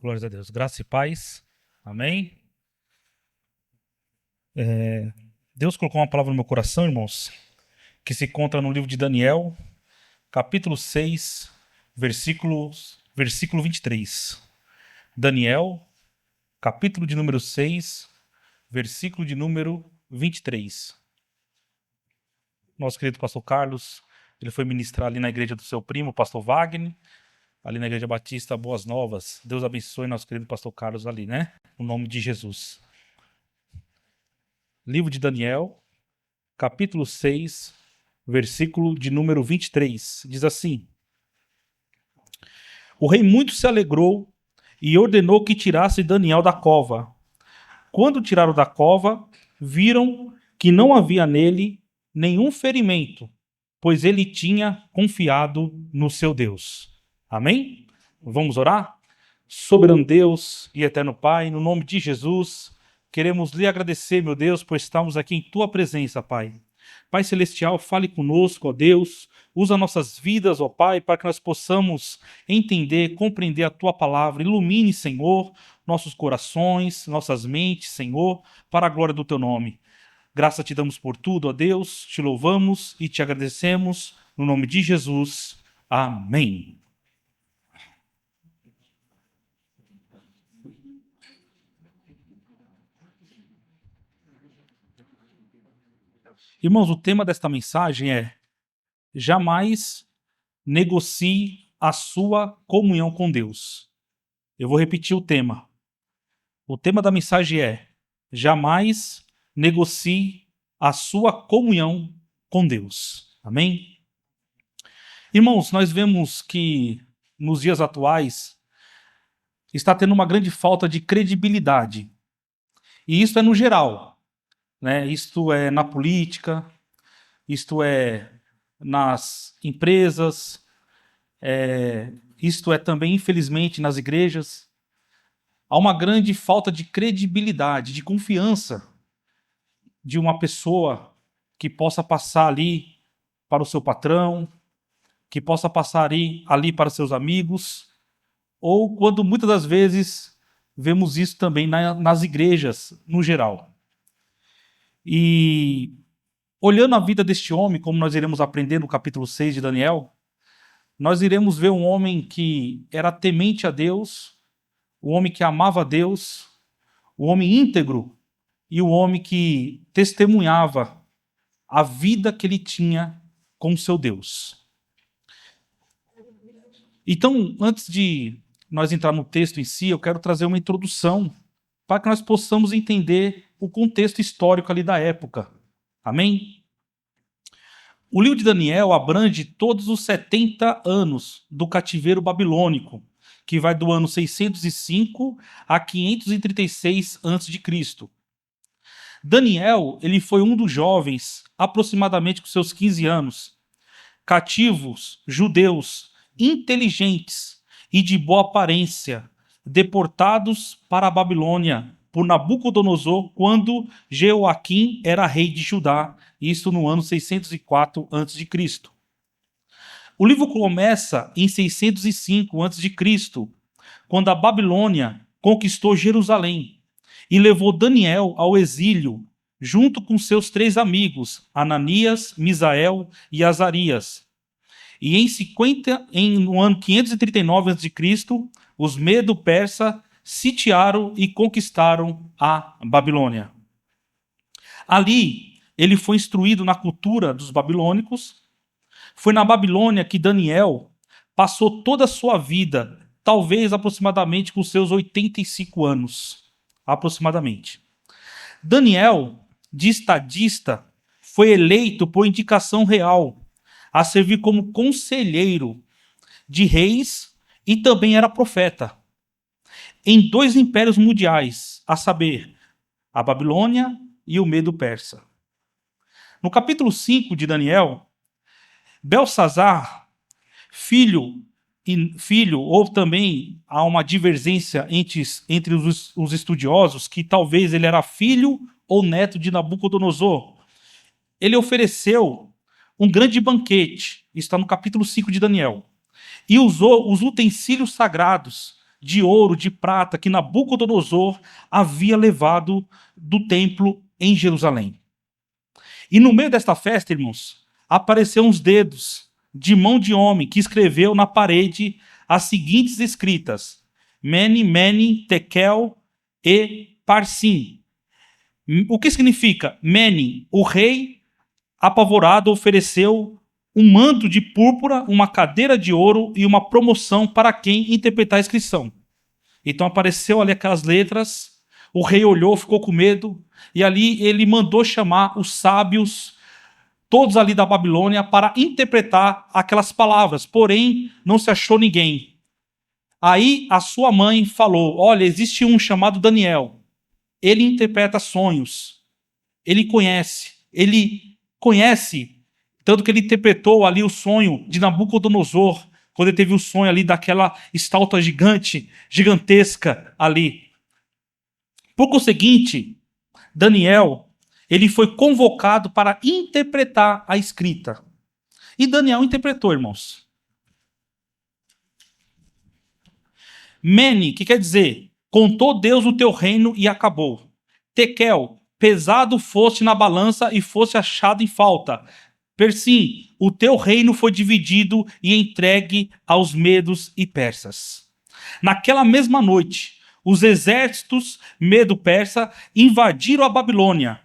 Glórias a Deus. Graça e paz. Amém. Deus colocou uma palavra no meu coração, irmãos, que se encontra no livro de Daniel, capítulo 6, versículo 23. Daniel, capítulo de número 6, versículo de número 23. Nosso querido pastor Carlos, ele foi ministrar ali na igreja do seu primo, pastor Wagner, ali na igreja batista Boas Novas. Deus abençoe nosso querido pastor Carlos ali, né? No nome de Jesus. Livro de Daniel, capítulo 6, versículo de número 23. Diz assim: O rei muito se alegrou e ordenou que tirasse Daniel da cova. Quando tiraram da cova, viram que não havia nele nenhum ferimento, pois ele tinha confiado no seu Deus. Amém? Vamos orar? Soberano Deus e eterno Pai, no nome de Jesus, queremos lhe agradecer, meu Deus, por estarmos aqui em tua presença, Pai. Pai Celestial, fale conosco, ó Deus, usa nossas vidas, ó Pai, para que nós possamos entender, compreender a tua palavra. Ilumine, Senhor, nossos corações, nossas mentes, Senhor, para a glória do teu nome. Graça te damos por tudo, ó Deus, te louvamos e te agradecemos, no nome de Jesus. Amém. Irmãos, o tema desta mensagem é: jamais negocie a sua comunhão com Deus. Eu vou repetir o tema. O tema da mensagem é: jamais negocie a sua comunhão com Deus. Amém? Irmãos, nós vemos que nos dias atuais está tendo uma grande falta de credibilidade. E isso é no geral, né? Isto é na política, isto é nas empresas, isto é também, infelizmente, nas igrejas. Há uma grande falta de credibilidade, de confiança de uma pessoa que possa passar ali para o seu patrão, que possa passar ali para seus amigos, ou quando muitas das vezes vemos isso também nas igrejas, no geral. E olhando a vida deste homem, como nós iremos aprender no capítulo 6 de Daniel, nós iremos ver um homem que era temente a Deus, o homem que amava a Deus, o homem íntegro e o homem que testemunhava a vida que ele tinha com o seu Deus. Então, antes de nós entrar no texto em si, eu quero trazer uma introdução para que nós possamos entender o contexto histórico ali da época. Amém? O livro de Daniel abrange todos os 70 anos do cativeiro babilônico, que vai do ano 605 a 536 a.C. Daniel, ele foi um dos jovens, aproximadamente com seus 15 anos, cativos, judeus, inteligentes e de boa aparência, deportados para a Babilônia por Nabucodonosor quando Jeoaquim era rei de Judá, isso no ano 604 a.C. O livro começa em 605 a.C., quando a Babilônia conquistou Jerusalém e levou Daniel ao exílio, junto com seus 3 amigos, Ananias, Misael e Azarias. E no ano 539 a.C., os Medo-Persa sitiaram e conquistaram a Babilônia. Ali, ele foi instruído na cultura dos babilônicos. Foi na Babilônia que Daniel passou toda a sua vida, talvez aproximadamente com seus 85 anos. Aproximadamente. Daniel, de estadista, foi eleito por indicação real a servir como conselheiro de reis e também era profeta em 2 impérios mundiais, a saber, a Babilônia e o Medo-Persa. No capítulo 5 de Daniel, Belsazar, filho, ou também há uma divergência entre os estudiosos, que talvez ele era filho ou neto de Nabucodonosor. Ele ofereceu um grande banquete, está no capítulo 5 de Daniel, e usou os utensílios sagrados de ouro, de prata, que Nabucodonosor havia levado do templo em Jerusalém. E no meio desta festa, irmãos, apareceram uns dedos de mão de homem que escreveu na parede as seguintes escritas: Mene, Mene, Tekel e Parsim. O que significa? Mene, o rei apavorado ofereceu um manto de púrpura, uma cadeira de ouro e uma promoção para quem interpretar a inscrição. Então apareceu ali aquelas letras, o rei olhou, ficou com medo, e ali ele mandou chamar os sábios, todos ali da Babilônia, para interpretar aquelas palavras, porém não se achou ninguém. Aí a sua mãe falou: olha, existe um chamado Daniel, ele interpreta sonhos, ele conhece, tanto que ele interpretou ali o sonho de Nabucodonosor, quando ele teve o sonho ali daquela estátua gigantesca ali. Por conseguinte, Daniel, ele foi convocado para interpretar a escrita. E Daniel interpretou, irmãos. Mene, que quer dizer, contou Deus o teu reino e acabou. Tekel, pesado foste na balança e foste achado em falta. Persim, o teu reino foi dividido e entregue aos medos e persas. Naquela mesma noite, os exércitos medo-persa invadiram a Babilônia,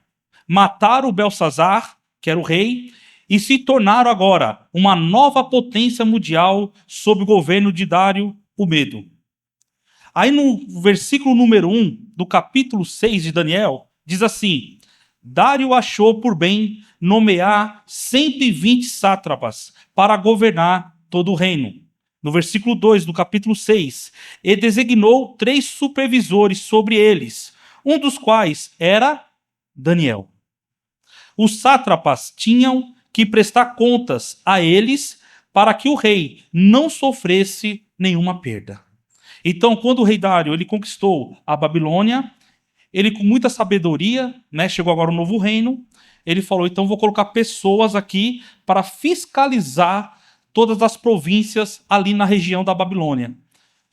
mataram Belsazar, que era o rei, e se tornaram agora uma nova potência mundial sob o governo de Dário o Medo. Aí no versículo número 1 do capítulo 6 de Daniel, diz assim: Dário achou por bem nomear 120 sátrapas para governar todo o reino. No versículo 2 do capítulo 6, ele designou 3 supervisores sobre eles, um dos quais era Daniel. Os sátrapas tinham que prestar contas a eles para que o rei não sofresse nenhuma perda. Então, quando o rei Dário ele conquistou a Babilônia, ele com muita sabedoria, né, chegou agora um novo reino, ele falou: então vou colocar pessoas aqui para fiscalizar todas as províncias ali na região da Babilônia.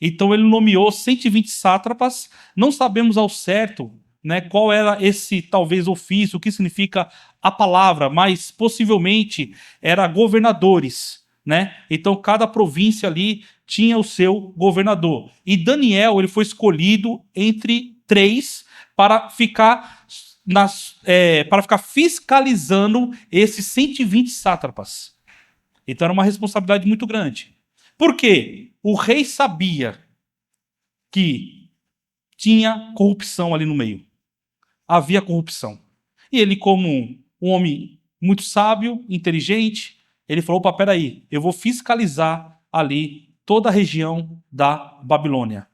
Então ele nomeou 120 sátrapas, não sabemos ao certo, né, qual era esse talvez ofício, o que significa a palavra, mas possivelmente era governadores, né? Então cada província ali tinha o seu governador. E Daniel ele foi escolhido entre 3 para ficar fiscalizando esses 120 sátrapas. Então era uma responsabilidade muito grande. Por quê? O rei sabia que tinha corrupção ali no meio. Havia corrupção. E ele, como um homem muito sábio, inteligente, ele falou: opa, peraí, eu vou fiscalizar ali toda a região da Babilônia.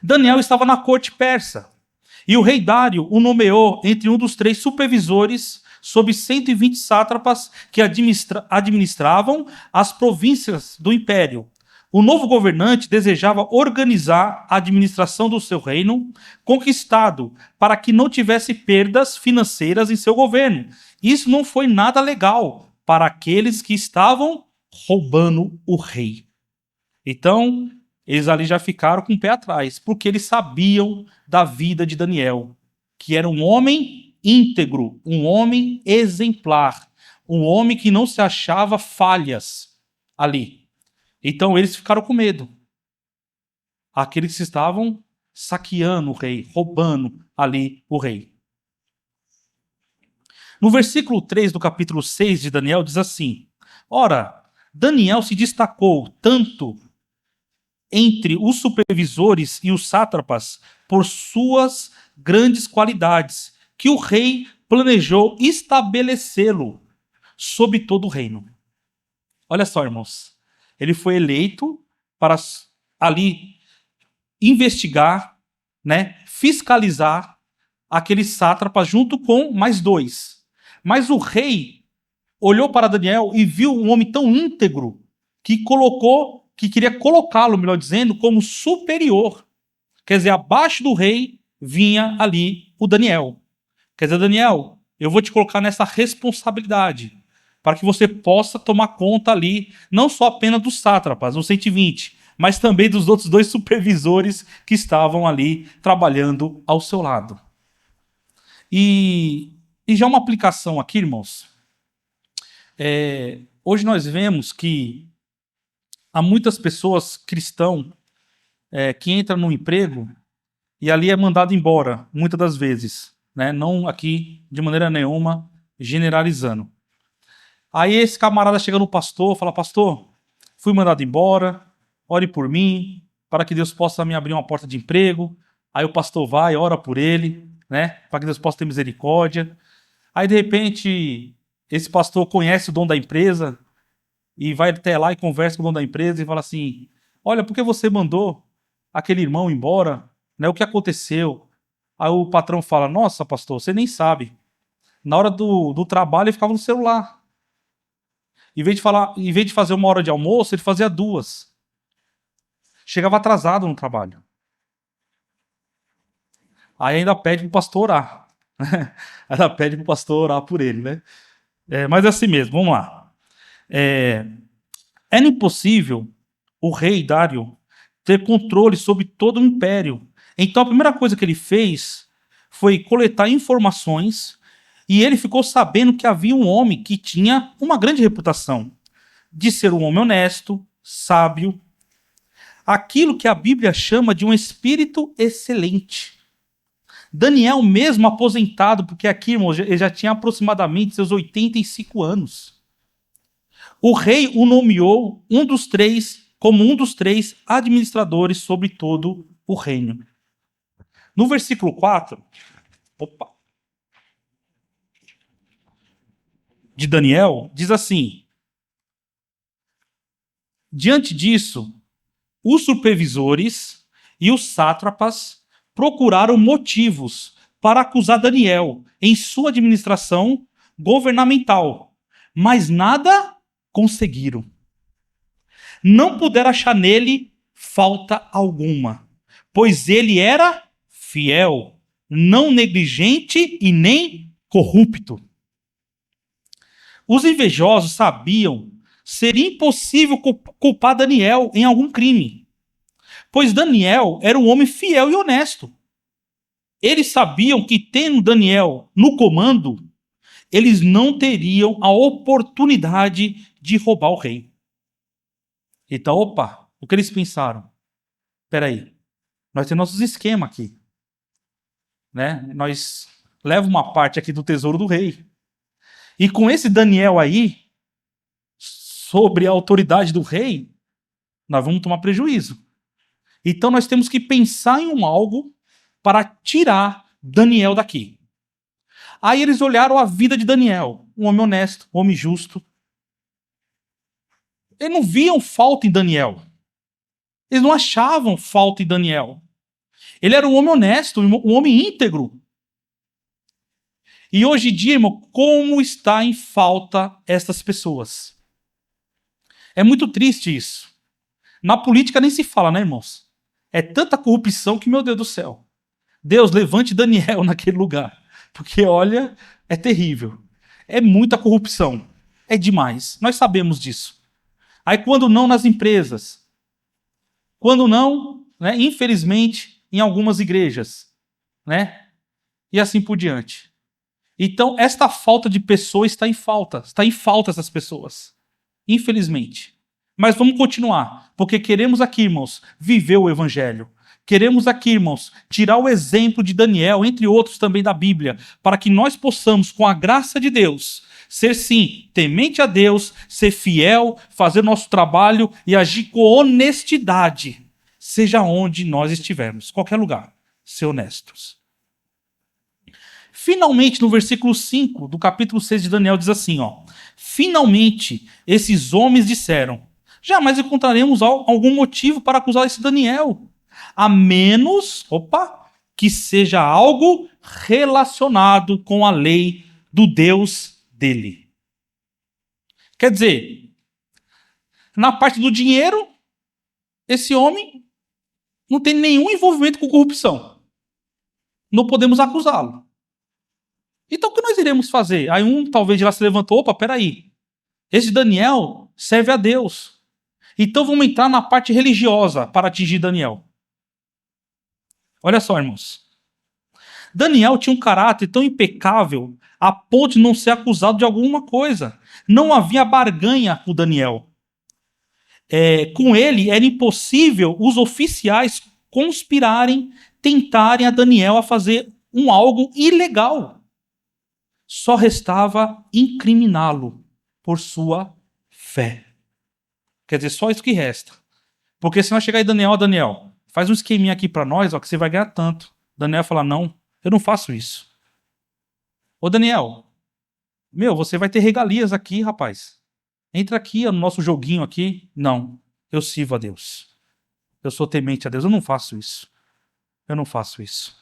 Daniel estava na corte persa. E o rei Dário o nomeou entre um dos 3 supervisores sobre 120 sátrapas que administravam as províncias do império. O novo governante desejava organizar a administração do seu reino conquistado para que não tivesse perdas financeiras em seu governo. Isso não foi nada legal para aqueles que estavam roubando o rei. Então, eles ali já ficaram com o pé atrás, porque eles sabiam da vida de Daniel, que era um homem íntegro, um homem exemplar, um homem que não se achava falhas ali. Então eles ficaram com medo. Aqueles que estavam saqueando o rei, roubando ali o rei. No versículo 3 do capítulo 6 de Daniel diz assim: ora, Daniel se destacou tanto entre os supervisores e os sátrapas por suas grandes qualidades, que o rei planejou estabelecê-lo sobre todo o reino. Olha só, irmãos. Ele foi eleito para ali investigar, né, fiscalizar aqueles sátrapas junto com mais 2. Mas o rei olhou para Daniel e viu um homem tão íntegro que queria colocá-lo, melhor dizendo, como superior. Quer dizer, abaixo do rei vinha ali o Daniel. Quer dizer, Daniel, eu vou te colocar nessa responsabilidade, para que você possa tomar conta ali, não só apenas dos sátrapas, os 120, mas também dos outros 2 supervisores que estavam ali trabalhando ao seu lado. E já uma aplicação aqui, irmãos. Hoje nós vemos que há muitas pessoas cristãs que entram no emprego e ali é mandado embora, muitas das vezes, né? Não aqui de maneira nenhuma generalizando. Aí esse camarada chega no pastor, fala: pastor, fui mandado embora, ore por mim, para que Deus possa me abrir uma porta de emprego. Aí o pastor vai, ora por ele, né? Para que Deus possa ter misericórdia. Aí de repente esse pastor conhece o dono da empresa e vai até lá e conversa com o dono da empresa e fala assim: olha, por que você mandou aquele irmão embora? Né? O que aconteceu? Aí o patrão fala: nossa, pastor, você nem sabe. Na hora do trabalho ele ficava no celular. Em vez de fazer 1 hora de almoço, ele fazia 2. Chegava atrasado no trabalho. Aí ainda pede pro pastor orar. Ainda pede pro pastor orar por ele, né? Mas é assim mesmo, vamos lá. Era impossível o rei Dário ter controle sobre todo o império. Então a primeira coisa que ele fez foi coletar informações e ele ficou sabendo que havia um homem que tinha uma grande reputação de ser um homem honesto, sábio, aquilo que a Bíblia chama de um espírito excelente. Daniel, mesmo aposentado, porque aqui, irmão, ele já tinha aproximadamente seus 85 anos. O rei o nomeou como um dos 3 administradores sobre todo o reino. No versículo 4, de Daniel, diz assim: diante disso, os supervisores e os sátrapas procuraram motivos para acusar Daniel em sua administração governamental, mas nada conseguiram. Não puderam achar nele falta alguma, pois ele era fiel, não negligente e nem corrupto. Os invejosos sabiam ser impossível culpar Daniel em algum crime, pois Daniel era um homem fiel e honesto. Eles sabiam que, tendo Daniel no comando, eles não teriam a oportunidade de roubar o rei. Então, o que eles pensaram? Espera aí, nós temos nossos esquemas aqui, né? Nós levamos uma parte aqui do tesouro do rei. E com esse Daniel aí, sobre a autoridade do rei, nós vamos tomar prejuízo. Então nós temos que pensar em algo para tirar Daniel daqui. Aí eles olharam a vida de Daniel, um homem honesto, um homem justo. Eles não viam falta em Daniel. Eles não achavam falta em Daniel. Ele era um homem honesto, um homem íntegro. E hoje em dia, irmão, como está em falta essas pessoas? É muito triste isso. Na política nem se fala, né, irmãos? É tanta corrupção que, meu Deus do céu. Deus, levante Daniel naquele lugar. Porque, olha, é terrível. É muita corrupção. É demais. Nós sabemos disso. Aí, quando não, nas empresas. Quando não, né, infelizmente, em algumas igrejas. Né? E assim por diante. Então, esta falta de pessoas está em falta. Está em falta essas pessoas. Infelizmente. Mas vamos continuar. Porque queremos aqui, irmãos, viver o evangelho. Queremos aqui, irmãos, tirar o exemplo de Daniel, entre outros também da Bíblia, para que nós possamos, com a graça de Deus, ser sim, temente a Deus, ser fiel, fazer nosso trabalho e agir com honestidade, seja onde nós estivermos, qualquer lugar, ser honestos. Finalmente, no versículo 5 do capítulo 6 de Daniel, diz assim, finalmente, esses homens disseram: jamais encontraremos algum motivo para acusar esse Daniel, a menos, que seja algo relacionado com a lei do Deus dele. Quer dizer, na parte do dinheiro, esse homem não tem nenhum envolvimento com corrupção. Não podemos acusá-lo. Então o que nós iremos fazer? Aí talvez já se levantou, peraí. Esse Daniel serve a Deus. Então vamos entrar na parte religiosa para atingir Daniel. Olha só, irmãos. Daniel tinha um caráter tão impecável a ponto de não ser acusado de alguma coisa. Não havia barganha com Daniel. Com ele era impossível os oficiais conspirarem, tentarem a Daniel a fazer algo ilegal. Só restava incriminá-lo por sua fé. Quer dizer, só isso que resta. Porque se nós chegar aí, Daniel, faz um esqueminha aqui para nós, que você vai ganhar tanto. Daniel fala, não, eu não faço isso. Ô Daniel, você vai ter regalias aqui, rapaz. Entra aqui no nosso joguinho aqui. Não, eu sirvo a Deus. Eu sou temente a Deus, eu não faço isso. Eu não faço isso.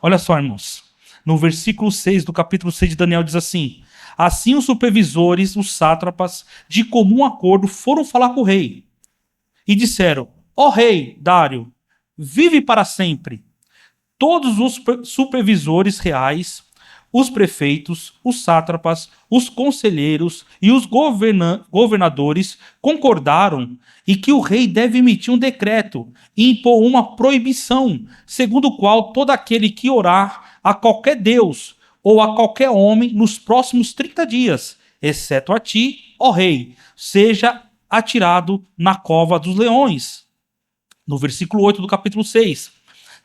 Olha só, irmãos. No versículo 6 do capítulo 6 de Daniel diz assim: assim os supervisores, os sátrapas, de comum acordo, foram falar com o rei. E disseram, ó rei Dário, vive para sempre. Todos os supervisores reais, os prefeitos, os sátrapas, os conselheiros e os governadores concordaram e que o rei deve emitir um decreto e impor uma proibição, segundo o qual todo aquele que orar a qualquer deus ou a qualquer homem nos próximos 30 dias, exceto a ti, ó rei, seja atirado na cova dos leões. No versículo 8 do capítulo 6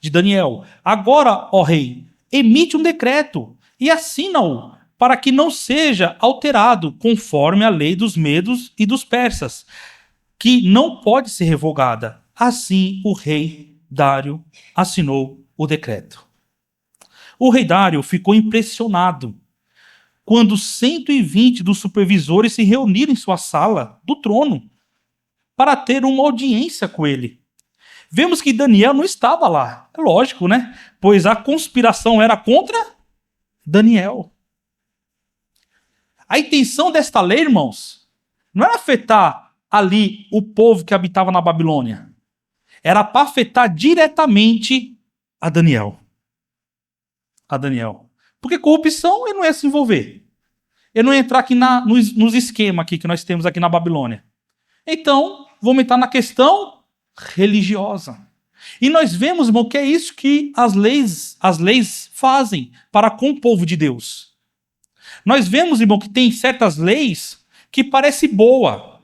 de Daniel. Agora, ó rei, emite um decreto e assina-o, para que não seja alterado, conforme a lei dos medos e dos persas, que não pode ser revogada. Assim o rei Dário assinou o decreto. O rei Dário ficou impressionado quando 120 dos supervisores se reuniram em sua sala do trono para ter uma audiência com ele. Vemos que Daniel não estava lá. É lógico, né? Pois a conspiração era contra Daniel. A intenção desta lei, irmãos, não era afetar ali o povo que habitava na Babilônia. Era para afetar diretamente a Daniel. A Daniel. Porque corrupção ele não ia se envolver. Ele não ia entrar aqui nos esquemas aqui que nós temos aqui na Babilônia. Então, vamos entrar na questão religiosa. E nós vemos, irmão, que é isso que as leis fazem para com o povo de Deus. Nós vemos, irmão, que tem certas leis que parece boa,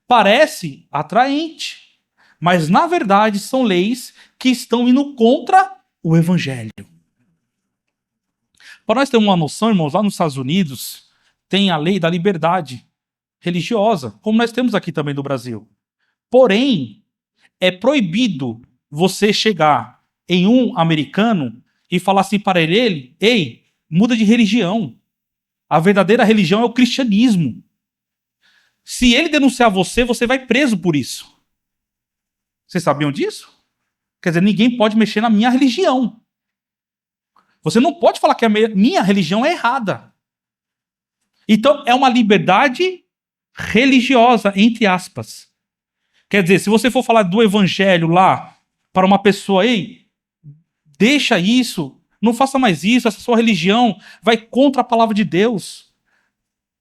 parece atraente, mas na verdade são leis que estão indo contra o evangelho. Para nós termos uma noção, irmãos, lá nos Estados Unidos tem a lei da liberdade religiosa, como nós temos aqui também no Brasil. Porém, é proibido você chegar em um americano e falar assim para ele, ei, muda de religião. A verdadeira religião é o cristianismo. Se ele denunciar você, você vai preso por isso. Vocês sabiam disso? Quer dizer, ninguém pode mexer na minha religião. Você não pode falar que a minha religião é errada. Então, é uma liberdade religiosa, entre aspas. Quer dizer, se você for falar do evangelho lá para uma pessoa, ei, deixa isso, não faça mais isso, essa sua religião vai contra a palavra de Deus.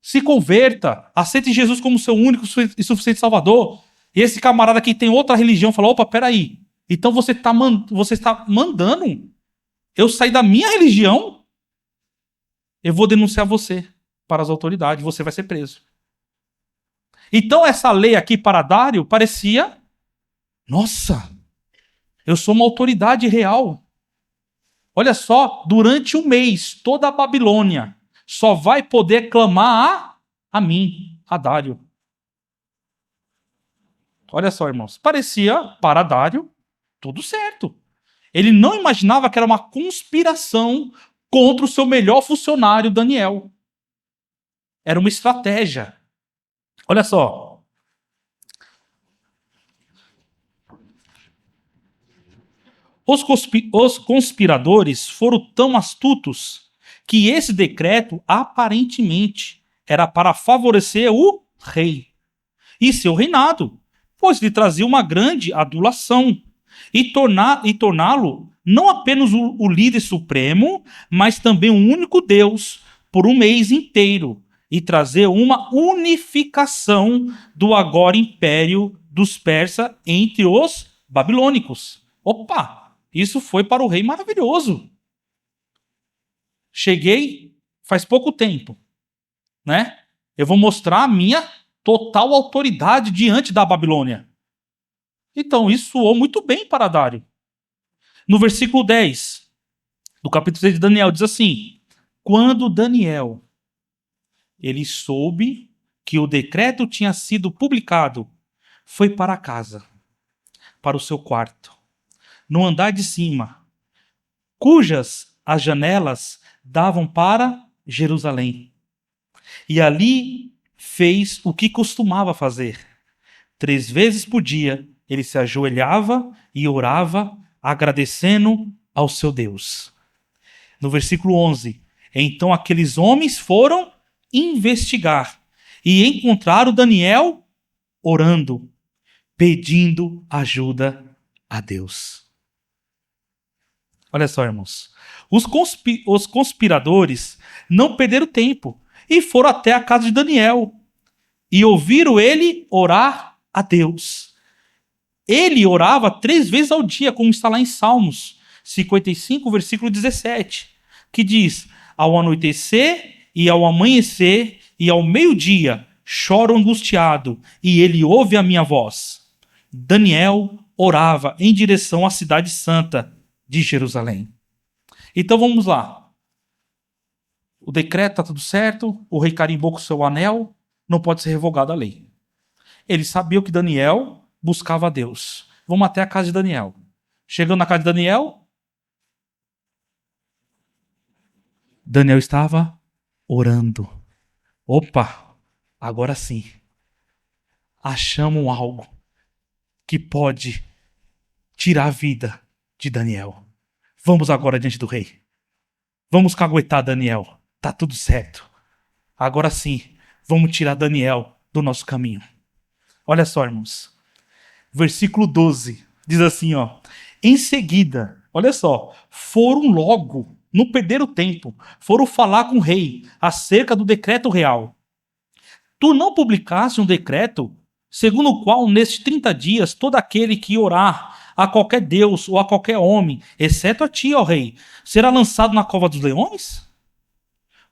Se converta, aceite Jesus como seu único e suficiente Salvador. E esse camarada que tem outra religião fala, opa, peraí, então você está mandando eu sair da minha religião? Eu vou denunciar você para as autoridades, você vai ser preso. Então essa lei aqui para Dário parecia, nossa, eu sou uma autoridade real. Olha só, durante um mês, toda a Babilônia só vai poder clamar a mim, a Dário. Olha só, irmãos, parecia para Dário tudo certo. Ele não imaginava que era uma conspiração contra o seu melhor funcionário, Daniel. Era uma estratégia. Olha só. Os conspiradores foram tão astutos que esse decreto, aparentemente, era para favorecer o rei e seu reinado, pois lhe trazia uma grande adulação e torná-lo não apenas o líder supremo, mas também o único Deus por um mês inteiro. e trazer uma unificação do agora império dos persas entre os babilônicos. Opa, isso foi para o rei maravilhoso. Cheguei faz pouco tempo, né? Eu vou mostrar a minha total autoridade diante da Babilônia. Então, isso soou muito bem para Dário. No versículo 10 do capítulo 6 de Daniel, diz assim: quando Daniel ele soube que o decreto tinha sido publicado, foi para casa, para o seu quarto, no andar de cima, cujas as janelas davam para Jerusalém. E ali fez o que costumava fazer. 3 vezes por dia ele se ajoelhava e orava, agradecendo ao seu Deus. No versículo 11, então aqueles homens foram investigar e encontraram Daniel orando, pedindo ajuda a Deus. Olha só, irmãos. Os conspiradores não perderam tempo e foram até a casa de Daniel e ouviram ele orar a Deus. Ele orava 3 vezes ao dia, como está lá em Salmos 55, versículo 17, que diz: ao anoitecer e ao amanhecer e ao meio-dia choro angustiado, e ele ouve a minha voz. Daniel orava em direção à cidade santa de Jerusalém. Então vamos lá. O decreto está tudo certo, o rei carimbou com o seu anel, não pode ser revogada a lei. Ele sabia que Daniel buscava a Deus. Vamos até a casa de Daniel. Chegando na casa de Daniel, Daniel estava orando. Opa, agora sim. Achamos algo que pode tirar a vida de Daniel. Vamos agora diante do rei. Vamos caguetar Daniel. Tá tudo certo. Agora sim, vamos tirar Daniel do nosso caminho. Olha só, irmãos. Versículo 12. Diz assim, ó. Em seguida, olha só, foram logo, não perderam tempo, foram falar com o rei acerca do decreto real. Tu não publicaste um decreto segundo o qual, nestes 30 dias, todo aquele que orar a qualquer deus ou a qualquer homem, exceto a ti, ó rei, será lançado na cova dos leões?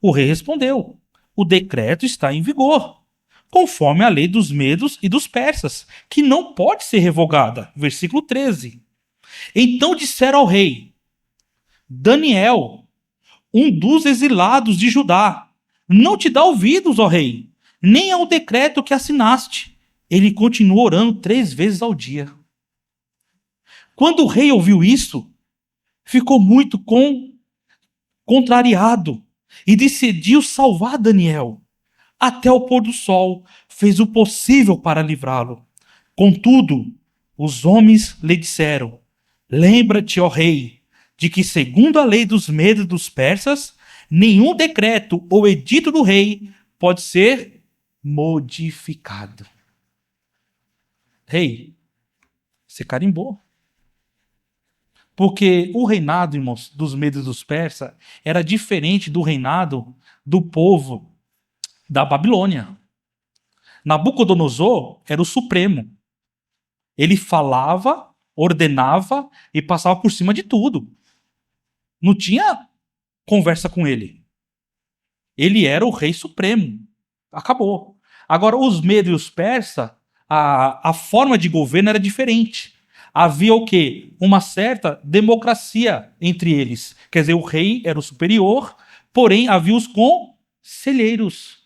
O rei respondeu: o decreto está em vigor, conforme a lei dos medos e dos persas, que não pode ser revogada. Versículo 13. Então disseram ao rei: Daniel, um dos exilados de Judá, não te dá ouvidos, ó rei, nem ao decreto que assinaste. Ele continuou orando 3 vezes ao dia. Quando o rei ouviu isso, ficou muito contrariado e decidiu salvar Daniel. Até o pôr do sol, fez o possível para livrá-lo. Contudo, os homens lhe disseram: lembra-te, ó rei, de que, segundo a lei dos medos dos persas, nenhum decreto ou edito do rei pode ser modificado. Rei, você carimbou. Porque o reinado, irmãos, dos medos dos persas era diferente do reinado do povo da Babilônia. Nabucodonosor era o supremo. Ele falava, ordenava e passava por cima de tudo. Não tinha conversa com ele. Ele era o rei supremo. Acabou. Agora, os medos e os persas, a forma de governo era diferente. Havia o quê? Uma certa democracia entre eles. Quer dizer, o rei era o superior, porém havia os conselheiros.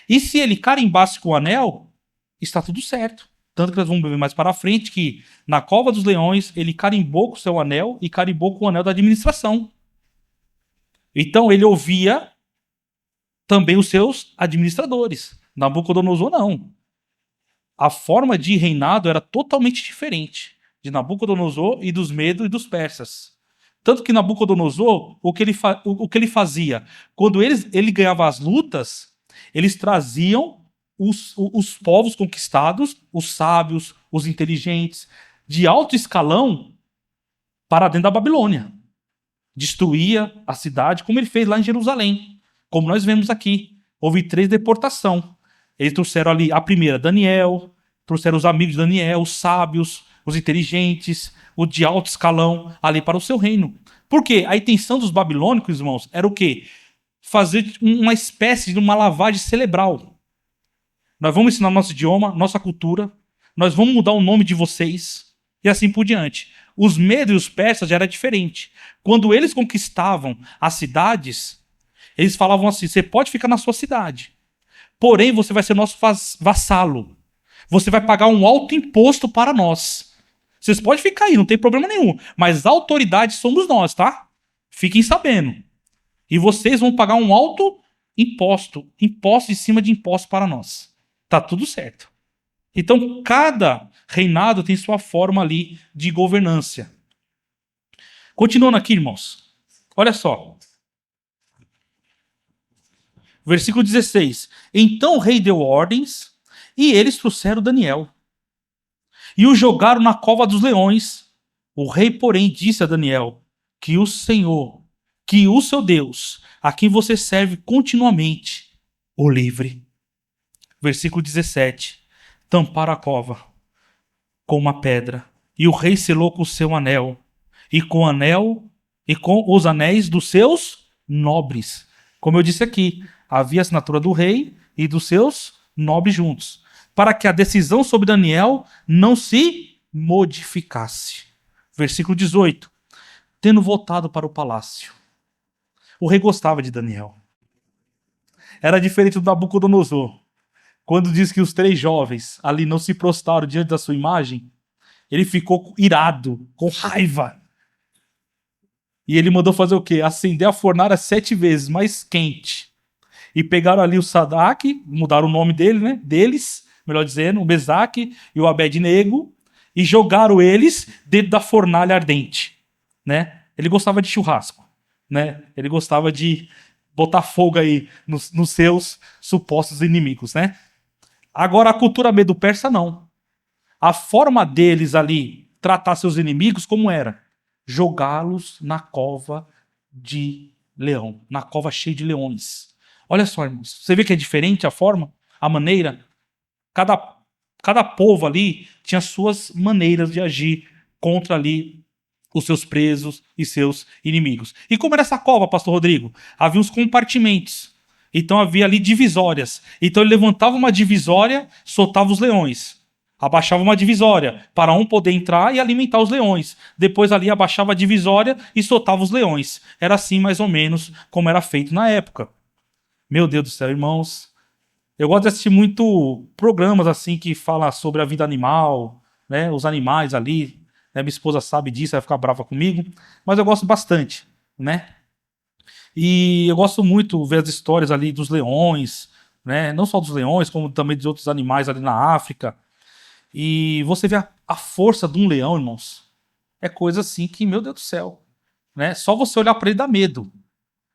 E se ele carimbasse com o anel, está tudo certo. Tanto que nós vamos ver mais para frente que na cova dos leões ele carimbou com o seu anel e carimbou com o anel da administração. Então ele ouvia também os seus administradores. Nabucodonosor não. A forma de reinado era totalmente diferente de Nabucodonosor e dos medos e dos persas. Tanto que Nabucodonosor, o que ele fazia? Quando ele ganhava as lutas, eles traziam os povos conquistados, os sábios, os inteligentes, de alto escalão, para dentro da Babilônia. Destruía a cidade, como ele fez lá em Jerusalém, como nós vemos aqui, houve 3 deportações. Eles trouxeram ali a primeira, Daniel, trouxeram os amigos de Daniel, os sábios, os inteligentes, o de alto escalão, ali para o seu reino. Por quê? A intenção dos babilônicos, irmãos, era o quê? Fazer uma espécie de uma lavagem cerebral. Nós vamos ensinar nosso idioma, nossa cultura, nós vamos mudar o nome de vocês, e assim por diante. Os medos e os persas já era diferente. Quando eles conquistavam as cidades, eles falavam assim, você pode ficar na sua cidade, porém você vai ser nosso vassalo. Você vai pagar um alto imposto para nós. Vocês podem ficar aí, não tem problema nenhum. Mas a autoridade somos nós, tá? Fiquem sabendo. E vocês vão pagar um alto imposto. Imposto em cima de imposto para nós. Tá tudo certo. Então, cada reinado tem sua forma ali de governância. Continuando aqui, irmãos. Olha só. Versículo 16. Então o rei deu ordens e eles trouxeram Daniel. E o jogaram na cova dos leões. O rei, porém, disse a Daniel que o Senhor, que o seu Deus, a quem você serve continuamente, o livre. Versículo 17. Tamparam a cova com uma pedra, e o rei selou com o seu anel, e com os anéis dos seus nobres. Como eu disse aqui, havia a assinatura do rei e dos seus nobres juntos, para que a decisão sobre Daniel não se modificasse. Versículo 18. Tendo voltado para o palácio, o rei gostava de Daniel. Era diferente do Nabucodonosor. Quando diz que os 3 jovens ali não se prostraram diante da sua imagem, ele ficou irado, com raiva. E ele mandou fazer o quê? Acender a fornalha 7 vezes mais quente. E pegaram ali o Sadraque, mudaram o nome dele, né? Deles, melhor dizendo, o Mesaque e o Abednego, e jogaram eles dentro da fornalha ardente, né? Ele gostava de churrasco, né? Ele gostava de botar fogo aí nos seus supostos inimigos, né? Agora, a cultura medo-persa, não. A forma deles ali tratar seus inimigos, como era? Jogá-los na cova de leão, na cova cheia de leões. Olha só, irmãos, você vê que é diferente a forma, a maneira? Cada povo ali tinha suas maneiras de agir contra ali os seus presos e seus inimigos. E como era essa cova, pastor Rodrigo? Havia uns compartimentos. Então havia ali divisórias. Então ele levantava uma divisória, soltava os leões. Abaixava uma divisória para um poder entrar e alimentar os leões. Depois ali abaixava a divisória e soltava os leões. Era assim mais ou menos como era feito na época. Meu Deus do céu, irmãos. Eu gosto de assistir muito programas assim que falam sobre a vida animal, né? Os animais ali. Né? Minha esposa sabe disso, vai ficar brava comigo. Mas eu gosto bastante, né? E eu gosto muito de ver as histórias ali dos leões, né? Não só dos leões, como também de outros animais ali na África. E você vê a força de um leão, irmãos. É coisa assim que, meu Deus do céu, né? Só você olhar para ele dá medo.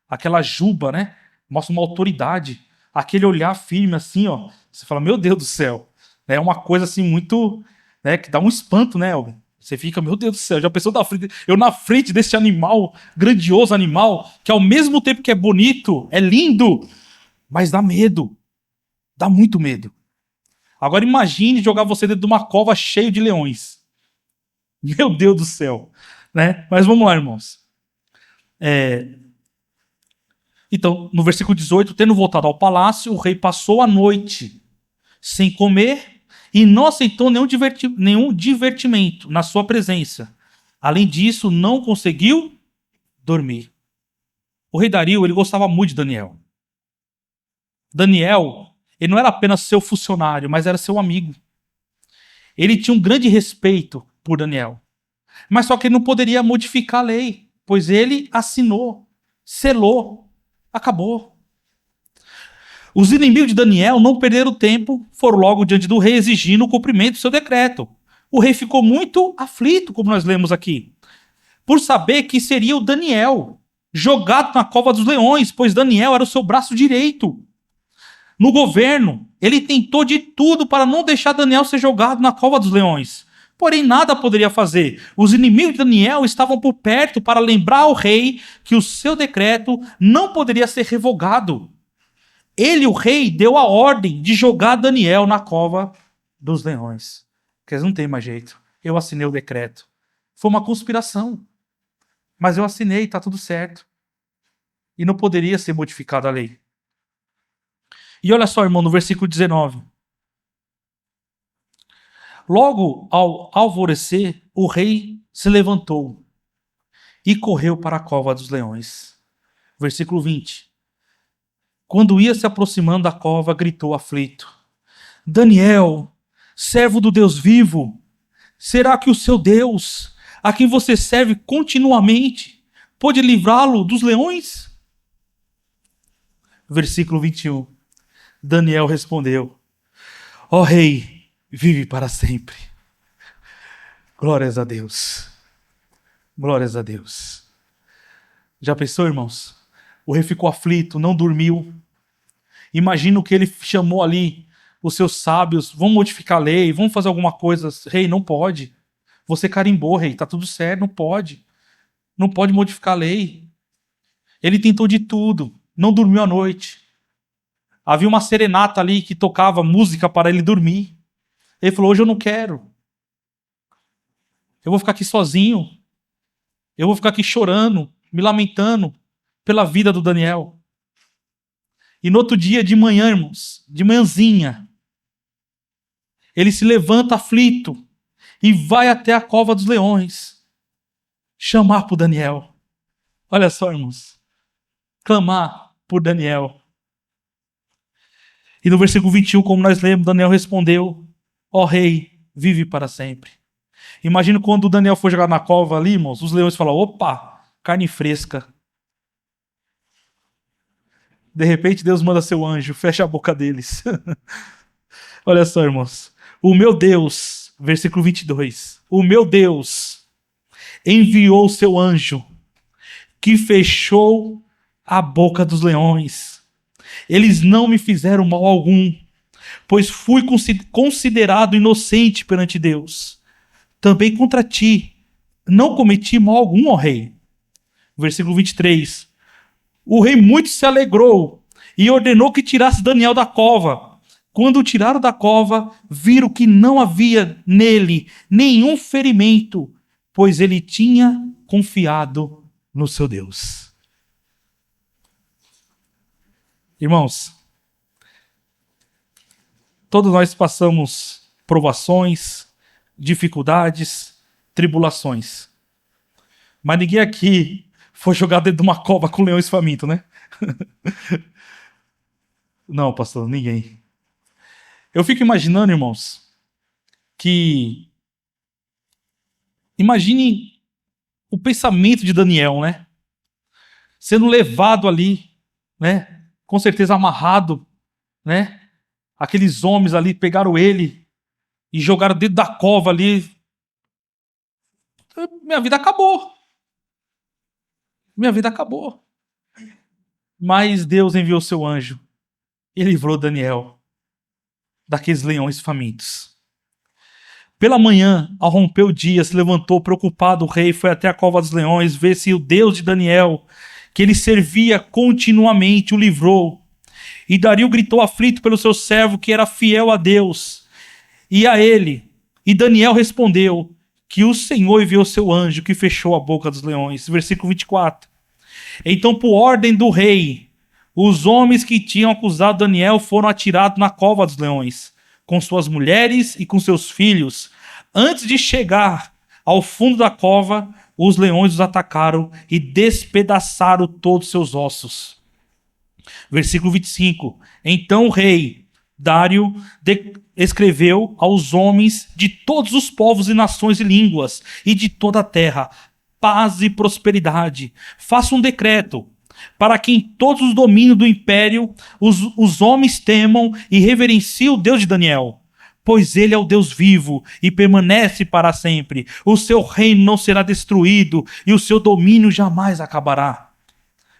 Aquela juba, né? Mostra uma autoridade. Aquele olhar firme assim, ó. Você fala, meu Deus do céu. É uma coisa assim muito, né? Que dá um espanto, né, Elber? Você fica, meu Deus do céu, já pensou eu na frente desse animal, grandioso animal, que ao mesmo tempo que é bonito, é lindo, mas dá medo. Dá muito medo. Agora imagine jogar você dentro de uma cova cheia de leões. Meu Deus do céu. Né? Mas vamos lá, irmãos. Então, no versículo 18, tendo voltado ao palácio, o rei passou a noite sem comer e não aceitou nenhum divertimento na sua presença. Além disso, não conseguiu dormir. O rei Dario, ele gostava muito de Daniel. Daniel, ele não era apenas seu funcionário, mas era seu amigo. Ele tinha um grande respeito por Daniel. Mas só que ele não poderia modificar a lei, pois ele assinou, selou, acabou. Os inimigos de Daniel não perderam tempo, foram logo diante do rei exigindo o cumprimento do seu decreto. O rei ficou muito aflito, como nós lemos aqui, por saber que seria o Daniel jogado na cova dos leões, pois Daniel era o seu braço direito. No governo, ele tentou de tudo para não deixar Daniel ser jogado na cova dos leões. Porém, nada poderia fazer. Os inimigos de Daniel estavam por perto para lembrar ao rei que o seu decreto não poderia ser revogado. Ele, o rei, deu a ordem de jogar Daniel na cova dos leões. Porque não tem mais jeito. Eu assinei o decreto. Foi uma conspiração. Mas eu assinei, está tudo certo. E não poderia ser modificada a lei. E olha só, irmão, no versículo 19. Logo ao alvorecer, o rei se levantou e correu para a cova dos leões. Versículo 20. Quando ia se aproximando da cova, gritou aflito: Daniel, servo do Deus vivo, será que o seu Deus, a quem você serve continuamente, pode livrá-lo dos leões? Versículo 21. Daniel respondeu: Ó rei, vive para sempre. Glórias a Deus. Glórias a Deus. Já pensou, irmãos? O rei ficou aflito, não dormiu. Imagina o que ele chamou ali os seus sábios. Vamos modificar a lei, vamos fazer alguma coisa. Rei, não pode. Você carimbou, rei, tá tudo certo, não pode. Não pode modificar a lei. Ele tentou de tudo, não dormiu à noite. Havia uma serenata ali que tocava música para ele dormir. Ele falou: hoje eu não quero. Eu vou ficar aqui sozinho. Eu vou ficar aqui chorando, me lamentando pela vida do Daniel. E no outro dia, de manhã, irmãos, de manhãzinha, ele se levanta aflito e vai até a cova dos leões chamar por Daniel. Olha só, irmãos. Clamar por Daniel. E no versículo 21, como nós lemos, Daniel respondeu: ó rei, vive para sempre. Imagina quando o Daniel foi jogar na cova ali, irmãos, os leões falam: opa, carne fresca. De repente Deus manda seu anjo, fecha a boca deles. Olha só, irmãos. O meu Deus, versículo 22. O meu Deus enviou o seu anjo, que fechou a boca dos leões. Eles não me fizeram mal algum, pois fui considerado inocente perante Deus. Também contra ti não cometi mal algum, ó rei. Versículo 23. O rei muito se alegrou e ordenou que tirasse Daniel da cova. Quando o tiraram da cova, viram que não havia nele nenhum ferimento, pois ele tinha confiado no seu Deus. Irmãos, todos nós passamos provações, dificuldades, tribulações. Mas ninguém aqui foi jogado dentro de uma cova com leões famintos, né? Não, pastor, ninguém. Eu fico imaginando, irmãos, que... Imagine o pensamento de Daniel, né? Sendo levado ali, né? Com certeza amarrado, né? Aqueles homens ali pegaram ele e jogaram dentro da cova ali. Minha vida acabou. Minha vida acabou. Mas Deus enviou seu anjo e livrou Daniel daqueles leões famintos. Pela manhã, ao romper o dia, se levantou preocupado o rei, foi até a cova dos leões, ver se o Deus de Daniel, que ele servia continuamente, o livrou. E Dario gritou aflito pelo seu servo, que era fiel a Deus e a ele. E Daniel respondeu que o Senhor enviou seu anjo, que fechou a boca dos leões. Versículo 24. Então, por ordem do rei, os homens que tinham acusado Daniel foram atirados na cova dos leões, com suas mulheres e com seus filhos. Antes de chegar ao fundo da cova, os leões os atacaram e despedaçaram todos seus ossos. Versículo 25. Então o rei Dário escreveu aos homens de todos os povos e nações e línguas e de toda a terra: paz e prosperidade. Faça um decreto para que em todos os domínios do império os homens temam e reverenciem o Deus de Daniel, pois ele é o Deus vivo e permanece para sempre. O seu reino não será destruído e o seu domínio jamais acabará.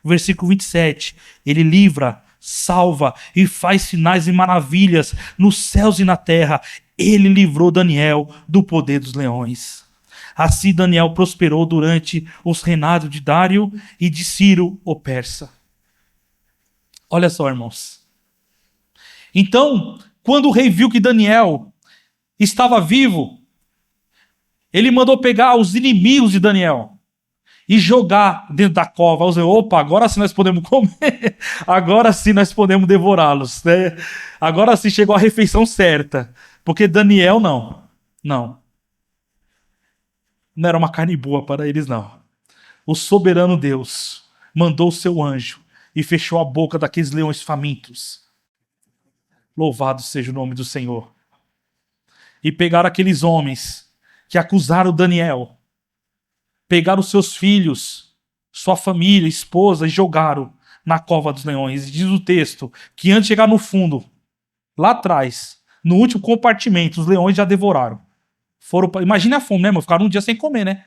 Versículo 27. Ele livra, salva e faz sinais e maravilhas nos céus e na terra. Ele livrou Daniel do poder dos leões. Assim Daniel prosperou durante os reinados de Dário e de Ciro, o persa. Olha só, irmãos. Então, quando o rei viu que Daniel estava vivo, ele mandou pegar os inimigos de Daniel e jogar dentro da cova. Ou seja, opa, agora sim nós podemos comer, agora sim nós podemos devorá-los, né? Agora sim chegou a refeição certa, porque Daniel não era uma carne boa para eles, não. O soberano Deus mandou o seu anjo e fechou a boca daqueles leões famintos. Louvado seja o nome do Senhor. E pegaram aqueles homens que acusaram Daniel, pegaram os seus filhos, sua família, esposa, e jogaram na cova dos leões. E diz o texto que antes de chegar no fundo, lá atrás, no último compartimento, os leões já devoraram. Imagina a fome, né, mano? Ficaram um dia sem comer, né?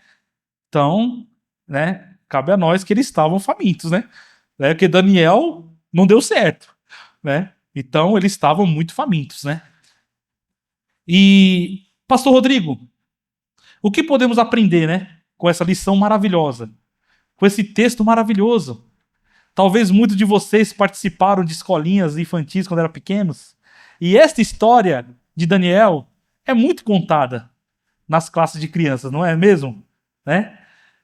Então, né, cabe a nós que eles estavam famintos, né? Porque Daniel não deu certo, né? Então, eles estavam muito famintos, né? E, Pastor Rodrigo, o que podemos aprender, né? Com essa lição maravilhosa, com esse texto maravilhoso. Talvez muitos de vocês participaram de escolinhas infantis quando eram pequenos. E esta história de Daniel é muito contada nas classes de crianças, não é mesmo? Né?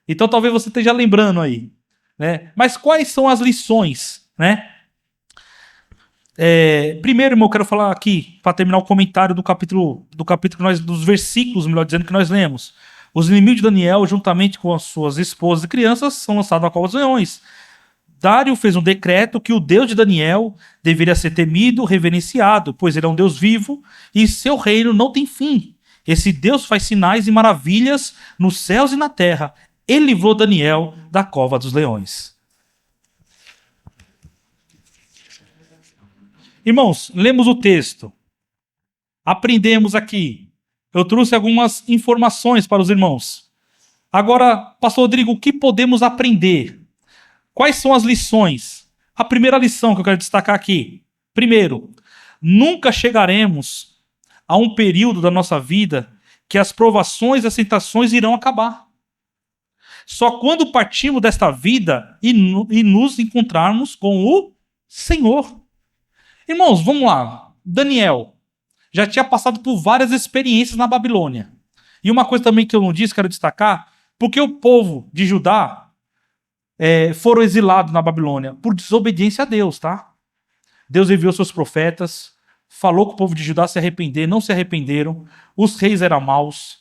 Então talvez você esteja lembrando aí. Né? Mas quais são as lições? Né? Primeiro, irmão, eu quero falar aqui, para terminar o comentário do capítulo dos versículos, melhor dizendo, que nós lemos. Os inimigos de Daniel, juntamente com as suas esposas e crianças, são lançados na cova dos leões. Dário fez um decreto que o Deus de Daniel deveria ser temido, reverenciado, pois ele é um Deus vivo e seu reino não tem fim. Esse Deus faz sinais e maravilhas nos céus e na terra. Ele livrou Daniel da cova dos leões. Irmãos, lemos o texto. Aprendemos aqui. Eu trouxe algumas informações para os irmãos. Agora, Pastor Rodrigo, o que podemos aprender? Quais são as lições? A primeira lição que eu quero destacar aqui. Primeiro, nunca chegaremos a um período da nossa vida que as provações e as tentações irão acabar. Só quando partirmos desta vida e nos encontrarmos com o Senhor. Irmãos, vamos lá. Daniel já tinha passado por várias experiências na Babilônia. E uma coisa também que eu não disse, quero destacar, porque o povo de Judá foram exilados na Babilônia por desobediência a Deus, tá? Deus enviou seus profetas, falou com o povo de Judá se arrepender, não se arrependeram, os reis eram maus,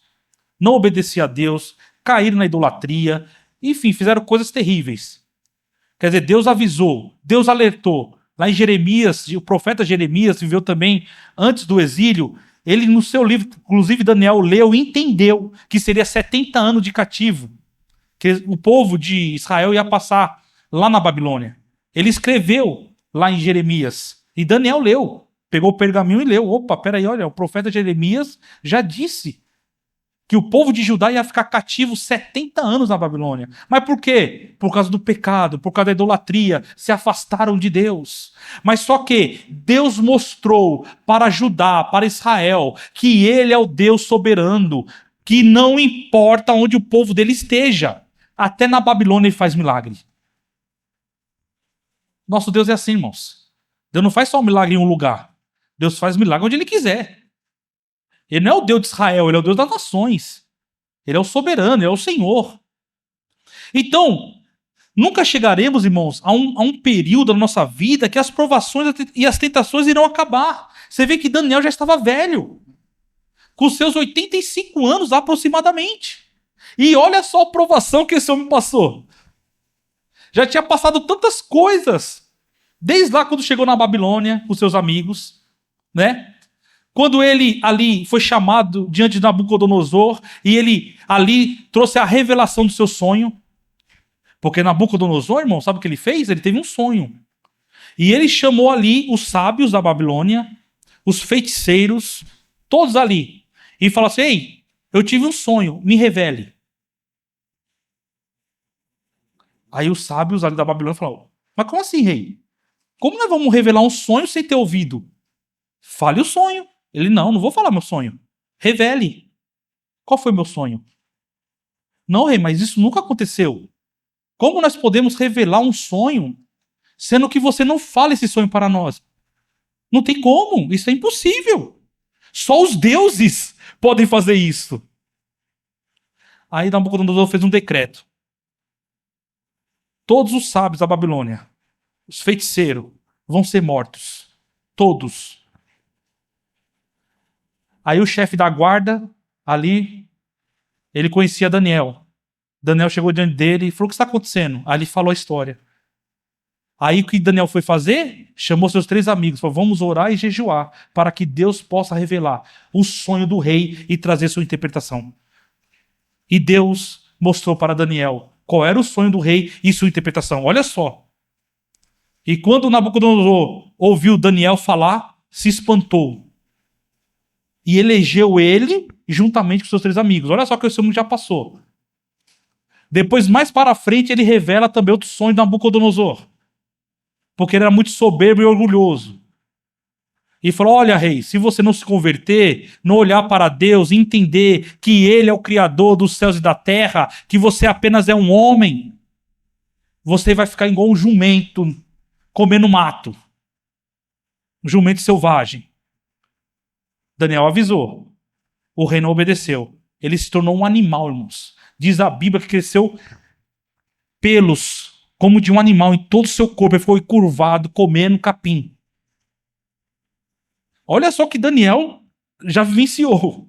não obedeciam a Deus, caíram na idolatria, enfim, fizeram coisas terríveis. Quer dizer, Deus avisou, Deus alertou. Lá em Jeremias, o profeta Jeremias viveu também antes do exílio. Ele, no seu livro, inclusive Daniel leu e entendeu que seria 70 anos de cativo, que o povo de Israel ia passar lá na Babilônia. Ele escreveu lá em Jeremias. E Daniel leu. Pegou o pergaminho e leu. Opa, peraí, olha, o profeta Jeremias já disse que o povo de Judá ia ficar cativo 70 anos na Babilônia. Mas por quê? Por causa do pecado, por causa da idolatria, se afastaram de Deus. Mas só que Deus mostrou para Judá, para Israel, que ele é o Deus soberano, que não importa onde o povo dele esteja. Até na Babilônia ele faz milagre. Nosso Deus é assim, irmãos. Deus não faz só um milagre em um lugar. Deus faz milagre onde ele quiser. Ele não é o Deus de Israel, ele é o Deus das nações. Ele é o soberano, ele é o Senhor. Então, nunca chegaremos, irmãos, a um período da nossa vida que as provações e as tentações irão acabar. Você vê que Daniel já estava velho, com seus 85 anos aproximadamente. E olha só a provação que esse homem passou. Já tinha passado tantas coisas, desde lá quando chegou na Babilônia com seus amigos, né? Quando ele ali foi chamado diante de Nabucodonosor e ele ali trouxe a revelação do seu sonho. Porque Nabucodonosor, irmão, sabe o que ele fez? Ele teve um sonho. E ele chamou ali os sábios da Babilônia, os feiticeiros, todos ali. E falou assim, ei, eu tive um sonho, me revele. Aí os sábios ali da Babilônia falaram, mas como assim, rei? Como nós vamos revelar um sonho sem ter ouvido? Fale o sonho. Ele, não vou falar meu sonho. Revele. Qual foi meu sonho? Não, rei, mas isso nunca aconteceu. Como nós podemos revelar um sonho, sendo que você não fala esse sonho para nós? Não tem como, isso é impossível. Só os deuses podem fazer isso. Aí Nabucodonosor fez um decreto. Todos os sábios da Babilônia, os feiticeiros, vão ser mortos. Todos. Aí o chefe da guarda, ali, ele conhecia Daniel. Daniel chegou diante dele e falou: o que está acontecendo? Aí ele falou a história. Aí o que Daniel foi fazer? Chamou seus 3 amigos, falou: vamos orar e jejuar, para que Deus possa revelar o sonho do rei e trazer sua interpretação. E Deus mostrou para Daniel qual era o sonho do rei e sua interpretação. Olha só. E quando Nabucodonosor ouviu Daniel falar, se espantou. E elegeu ele juntamente com seus 3 amigos. Olha só que o seu mundo já passou. Depois, mais para frente, ele revela também outro sonho de Nabucodonosor. Porque ele era muito soberbo e orgulhoso. E falou: olha, rei, se você não se converter, não olhar para Deus, entender que Ele é o Criador dos céus e da terra, que você apenas é um homem, você vai ficar igual um jumento comendo mato. Um jumento selvagem. Daniel avisou. O rei não obedeceu. Ele se tornou um animal, irmãos. Diz a Bíblia que cresceu pelos, como de um animal, em todo o seu corpo. Ele ficou encurvado, comendo capim. Olha só que Daniel já vivenciou.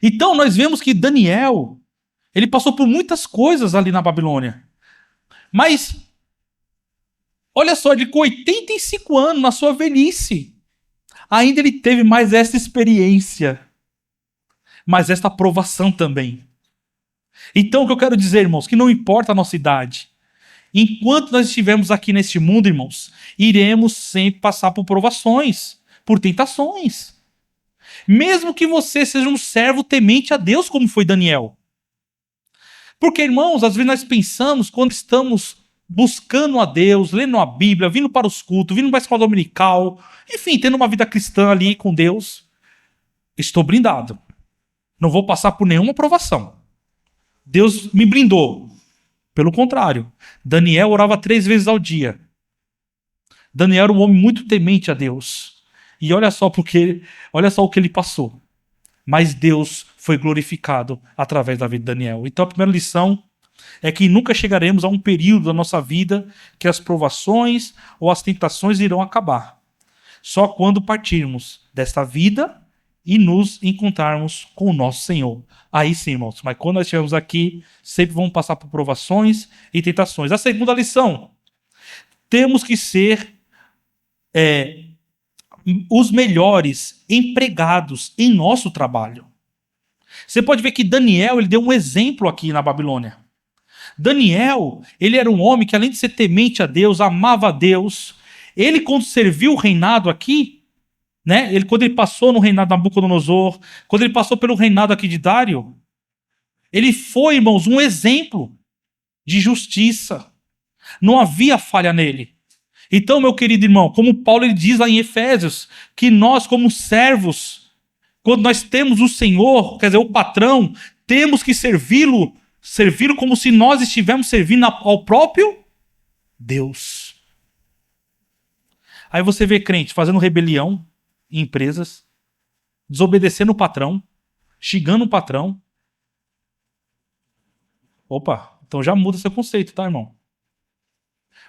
Então nós vemos que Daniel, ele passou por muitas coisas ali na Babilônia. Mas, olha só, ele com 85 anos, na sua velhice, ainda ele teve mais essa experiência, mas esta aprovação também. Então o que eu quero dizer, irmãos, que não importa a nossa idade, enquanto nós estivermos aqui neste mundo, irmãos, iremos sempre passar por provações, por tentações. Mesmo que você seja um servo temente a Deus, como foi Daniel. Porque, irmãos, às vezes nós pensamos, quando estamos buscando a Deus, lendo a Bíblia, vindo para os cultos, vindo para a escola dominical, enfim, tendo uma vida cristã ali com Deus, estou blindado. Não vou passar por nenhuma provação. Deus me blindou. Pelo contrário, Daniel orava 3 vezes ao dia. Daniel era um homem muito temente a Deus. E olha só o que ele passou. Mas Deus foi glorificado através da vida de Daniel. Então a primeira lição é que nunca chegaremos a um período da nossa vida que as provações ou as tentações irão acabar. Só quando partirmos desta vida e nos encontrarmos com o nosso Senhor. Aí sim, irmãos. Mas quando nós estivermos aqui, sempre vamos passar por provações e tentações. A segunda lição: temos que ser os melhores empregados em nosso trabalho. Você pode ver que Daniel, ele deu um exemplo aqui na Babilônia. Daniel, ele era um homem que, além de ser temente a Deus, amava a Deus. Ele, quando serviu o reinado aqui, né, quando ele passou no reinado de Nabucodonosor, quando ele passou pelo reinado aqui de Dário, ele foi, irmãos, um exemplo de justiça. Não havia falha nele. Então, meu querido irmão, como Paulo ele diz lá em Efésios, que nós, como servos, quando nós temos o Senhor, quer dizer, o patrão, temos que servi-lo como se nós estivéssemos servindo ao próprio Deus. Aí você vê crente fazendo rebelião em empresas, desobedecendo o patrão, xingando o patrão. Opa, então já muda seu conceito, tá, irmão?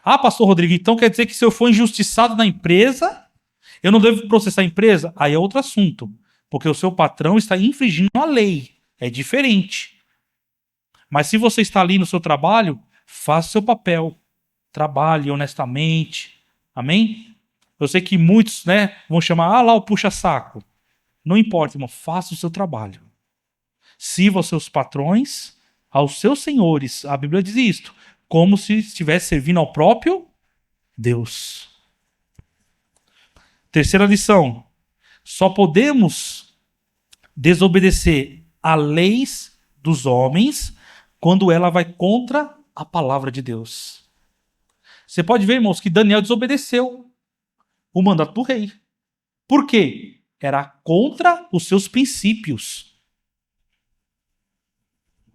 Ah, pastor Rodrigo, então quer dizer que se eu for injustiçado na empresa, eu não devo processar a empresa? Aí é outro assunto, porque o seu patrão está infringindo a lei. É diferente. Mas se você está ali no seu trabalho, faça o seu papel. Trabalhe honestamente. Amém? Eu sei que muitos, né, vão chamar, lá o puxa-saco. Não importa, irmão, faça o seu trabalho. Sirva aos seus patrões, aos seus senhores. A Bíblia diz isto, como se estivesse servindo ao próprio Deus. Terceira lição: só podemos desobedecer a leis dos homens quando ela vai contra a palavra de Deus. Você pode ver, irmãos, que Daniel desobedeceu o mandato do rei. Por quê? Era contra os seus princípios.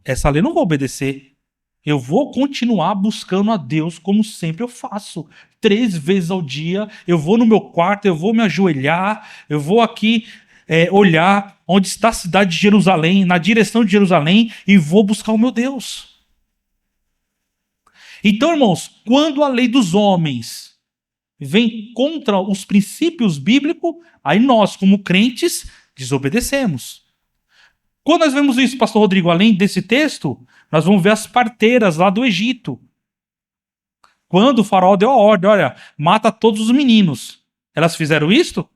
Essa lei eu não vou obedecer. Eu vou continuar buscando a Deus como sempre eu faço. 3 vezes ao dia, eu vou no meu quarto, eu vou me ajoelhar, eu vou aqui olhar onde está a cidade de Jerusalém, na direção de Jerusalém, e vou buscar o meu Deus. Então, irmãos, quando a lei dos homens vem contra os princípios bíblicos, aí nós, como crentes, desobedecemos. Quando nós vemos isso, pastor Rodrigo, além desse texto, nós vamos ver as parteiras lá do Egito. Quando o faraó deu a ordem, olha, mata todos os meninos. Elas fizeram isto?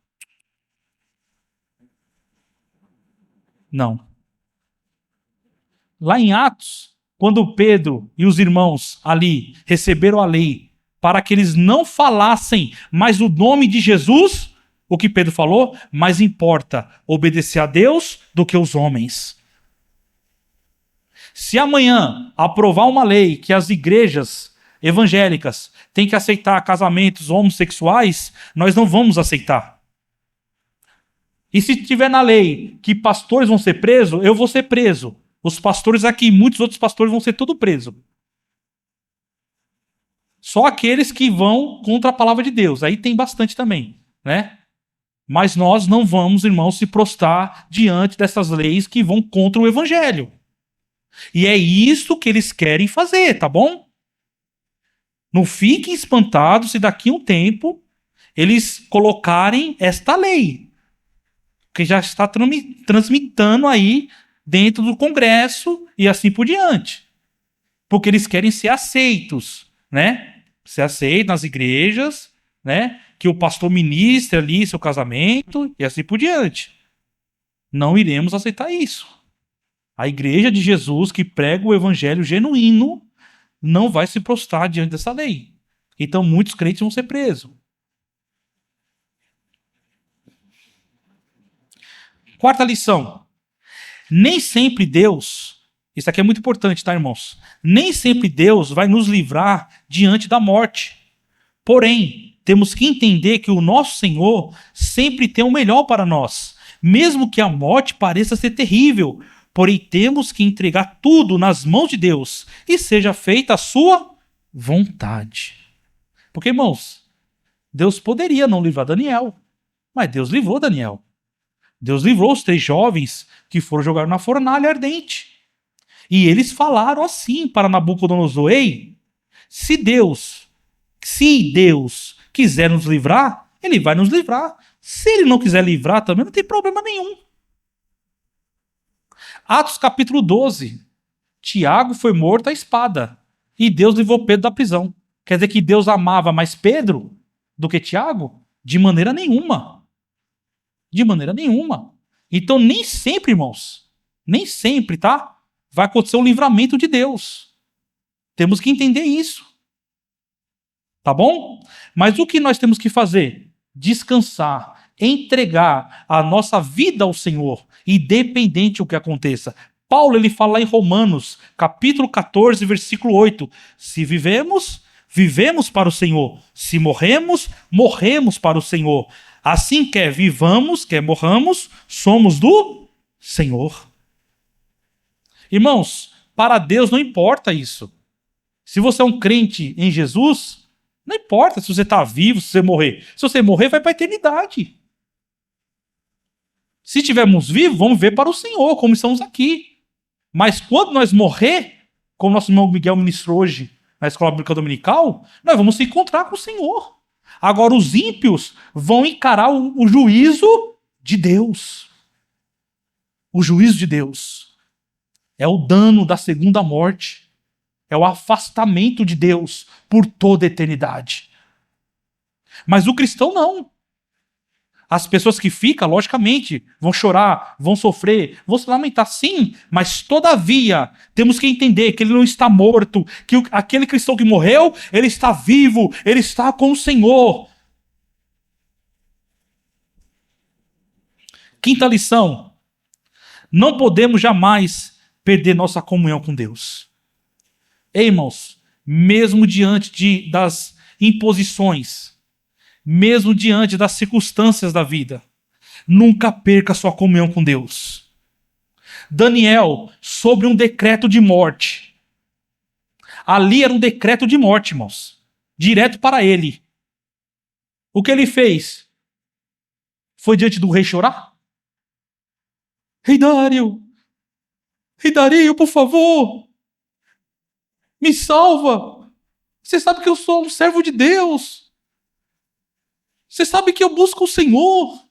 Não. Lá em Atos, quando Pedro e os irmãos ali receberam a lei para que eles não falassem mais o nome de Jesus, o que Pedro falou, mais importa obedecer a Deus do que os homens. Se amanhã aprovar uma lei que as igrejas evangélicas têm que aceitar casamentos homossexuais, nós não vamos aceitar. E se tiver na lei que pastores vão ser presos, eu vou ser preso. Os pastores aqui, muitos outros pastores vão ser tudo presos. Só aqueles que vão contra a palavra de Deus. Aí tem bastante também, né? Mas nós não vamos, irmãos, se prostrar diante dessas leis que vão contra o evangelho. E é isso que eles querem fazer, tá bom? Não fiquem espantados se daqui a um tempo eles colocarem esta lei, que já está transmitando aí dentro do Congresso e assim por diante. Porque eles querem ser aceitos, né? Ser aceitos nas igrejas, né? Que o pastor ministre ali seu casamento e assim por diante. Não iremos aceitar isso. A igreja de Jesus que prega o evangelho genuíno não vai se prostrar diante dessa lei. Então muitos crentes vão ser presos. Quarta lição. Nem sempre Deus, isso aqui é muito importante, tá, irmãos? Nem sempre Deus vai nos livrar diante da morte. Porém, temos que entender que o nosso Senhor sempre tem o melhor para nós. Mesmo que a morte pareça ser terrível, porém temos que entregar tudo nas mãos de Deus e seja feita a sua vontade. Porque, irmãos, Deus poderia não livrar Daniel, mas Deus livrou Daniel. Deus livrou os 3 jovens que foram jogados na fornalha ardente. E eles falaram assim para Nabucodonosor: ei, se Deus quiser nos livrar, ele vai nos livrar. Se ele não quiser livrar também, não tem problema nenhum. Atos capítulo 12. Tiago foi morto à espada e Deus livrou Pedro da prisão. Quer dizer que Deus amava mais Pedro do que Tiago? De maneira nenhuma. De maneira nenhuma. Então nem sempre, irmãos, nem sempre, tá? Vai acontecer o livramento de Deus. Temos que entender isso. Tá bom? Mas o que nós temos que fazer? Descansar, entregar a nossa vida ao Senhor, independente do que aconteça. Paulo, ele fala em Romanos, capítulo 14, versículo 8. Se vivemos, vivemos para o Senhor. Se morremos, morremos para o Senhor. Assim, quer vivamos, quer morramos, somos do Senhor. Irmãos, para Deus não importa isso. Se você é um crente em Jesus, não importa se você está vivo, se você morrer. Se você morrer, vai para a eternidade. Se estivermos vivos, vamos ver para o Senhor, como estamos aqui. Mas quando nós morrer, como nosso irmão Miguel ministrou hoje na Escola Bíblica Dominical, nós vamos se encontrar com o Senhor. Agora os ímpios vão encarar o juízo de Deus. O juízo de Deus é o dano da segunda morte. É o afastamento de Deus por toda a eternidade. Mas o cristão não. As pessoas que ficam, logicamente, vão chorar, vão sofrer, vão se lamentar, sim, mas todavia temos que entender que ele não está morto, que aquele cristão que morreu, ele está vivo, ele está com o Senhor. Quinta lição: não podemos jamais perder nossa comunhão com Deus. Ei, irmãos, mesmo diante das imposições, mesmo diante das circunstâncias da vida, nunca perca sua comunhão com Deus. Daniel, sobre um decreto de morte. Ali era um decreto de morte, irmãos. Direto para ele. O que ele fez? Foi diante do rei chorar? Rei Dário, por favor, me salva. Você sabe que eu sou um servo de Deus. Você sabe que eu busco o Senhor.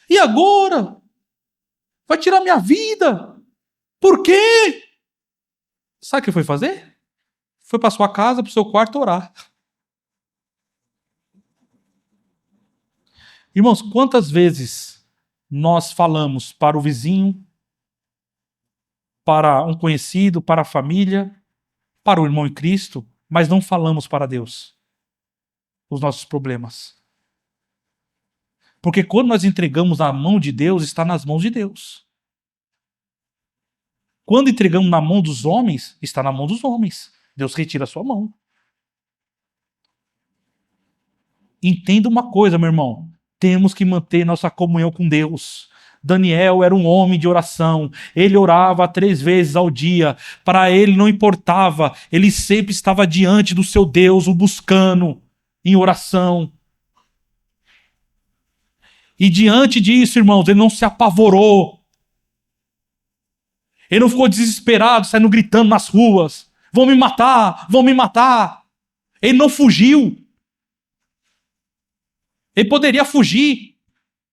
E agora? Vai tirar minha vida? Por quê? Sabe o que foi fazer? Foi para sua casa, para o seu quarto orar. Irmãos, quantas vezes nós falamos para o vizinho, para um conhecido, para a família, para o irmão em Cristo, mas não falamos para Deus os nossos problemas? Porque quando nós entregamos na mão de Deus, está nas mãos de Deus. Quando entregamos na mão dos homens, está na mão dos homens. Deus retira a sua mão. Entenda uma coisa, meu irmão. Temos que manter nossa comunhão com Deus. Daniel era um homem de oração. Ele orava 3 vezes ao dia. Para ele não importava. Ele sempre estava diante do seu Deus, o buscando em oração. E diante disso, irmãos, ele não se apavorou. Ele não ficou desesperado, saindo gritando nas ruas. Vão me matar, vão me matar. Ele não fugiu. Ele poderia fugir.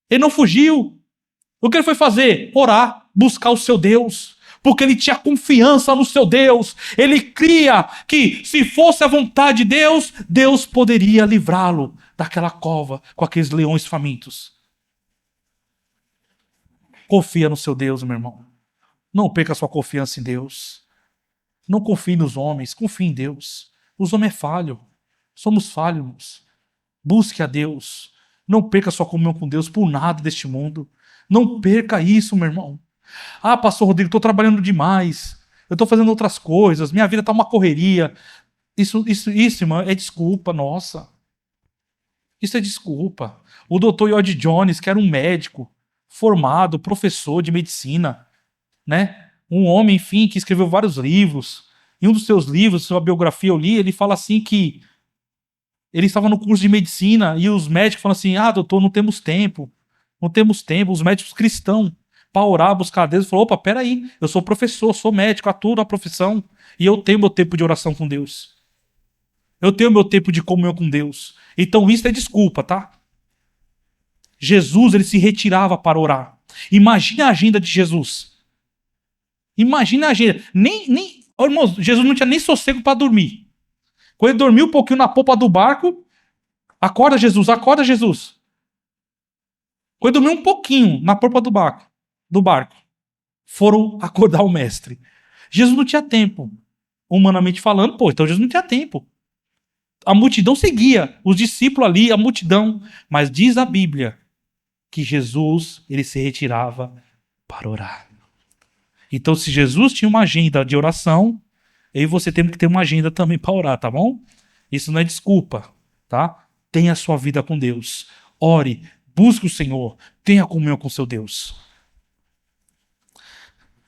Ele não fugiu. O que ele foi fazer? Orar, buscar o seu Deus. Porque ele tinha confiança no seu Deus. Ele cria que, se fosse a vontade de Deus, Deus poderia livrá-lo daquela cova com aqueles leões famintos. Confia no seu Deus, meu irmão. Não perca a sua confiança em Deus. Não confie nos homens, confie em Deus. Os homens é falho. Somos falhos. Busque a Deus. Não perca a sua comunhão com Deus por nada deste mundo. Não perca isso, meu irmão. Ah, pastor Rodrigo, estou trabalhando demais. Eu estou fazendo outras coisas. Minha vida está uma correria. Isso, irmão, é desculpa, nossa. Isso é desculpa. O doutor Lloyd Jones, que era um médico formado, professor de medicina, né? Um homem, enfim, que escreveu vários livros. Em um dos seus livros, sua biografia eu li, ele fala assim que ele estava no curso de medicina e os médicos falam assim: ah, doutor, não temos tempo. Não temos tempo. Os médicos cristãos, para orar, buscar a Deus, ele falou: opa, peraí, eu sou professor, sou médico, atuo na profissão e eu tenho meu tempo de oração com Deus. Eu tenho meu tempo de comunhão com Deus. Então isso é desculpa, tá? Jesus, ele se retirava para orar. Imagine a agenda de Jesus. Imagine a agenda. Irmãos, Jesus não tinha nem sossego para dormir. Quando ele dormiu um pouquinho na popa do barco, acorda Jesus, acorda Jesus. Quando ele dormiu um pouquinho na popa do barco, foram acordar o mestre. Jesus não tinha tempo. Humanamente falando, então Jesus não tinha tempo. A multidão seguia, os discípulos ali, a multidão. Mas diz a Bíblia que Jesus, ele se retirava para orar. Então, se Jesus tinha uma agenda de oração, eu e você temos que ter uma agenda também para orar, tá bom? Isso não é desculpa, tá? Tenha a sua vida com Deus. Ore, busque o Senhor, tenha comunhão com seu Deus.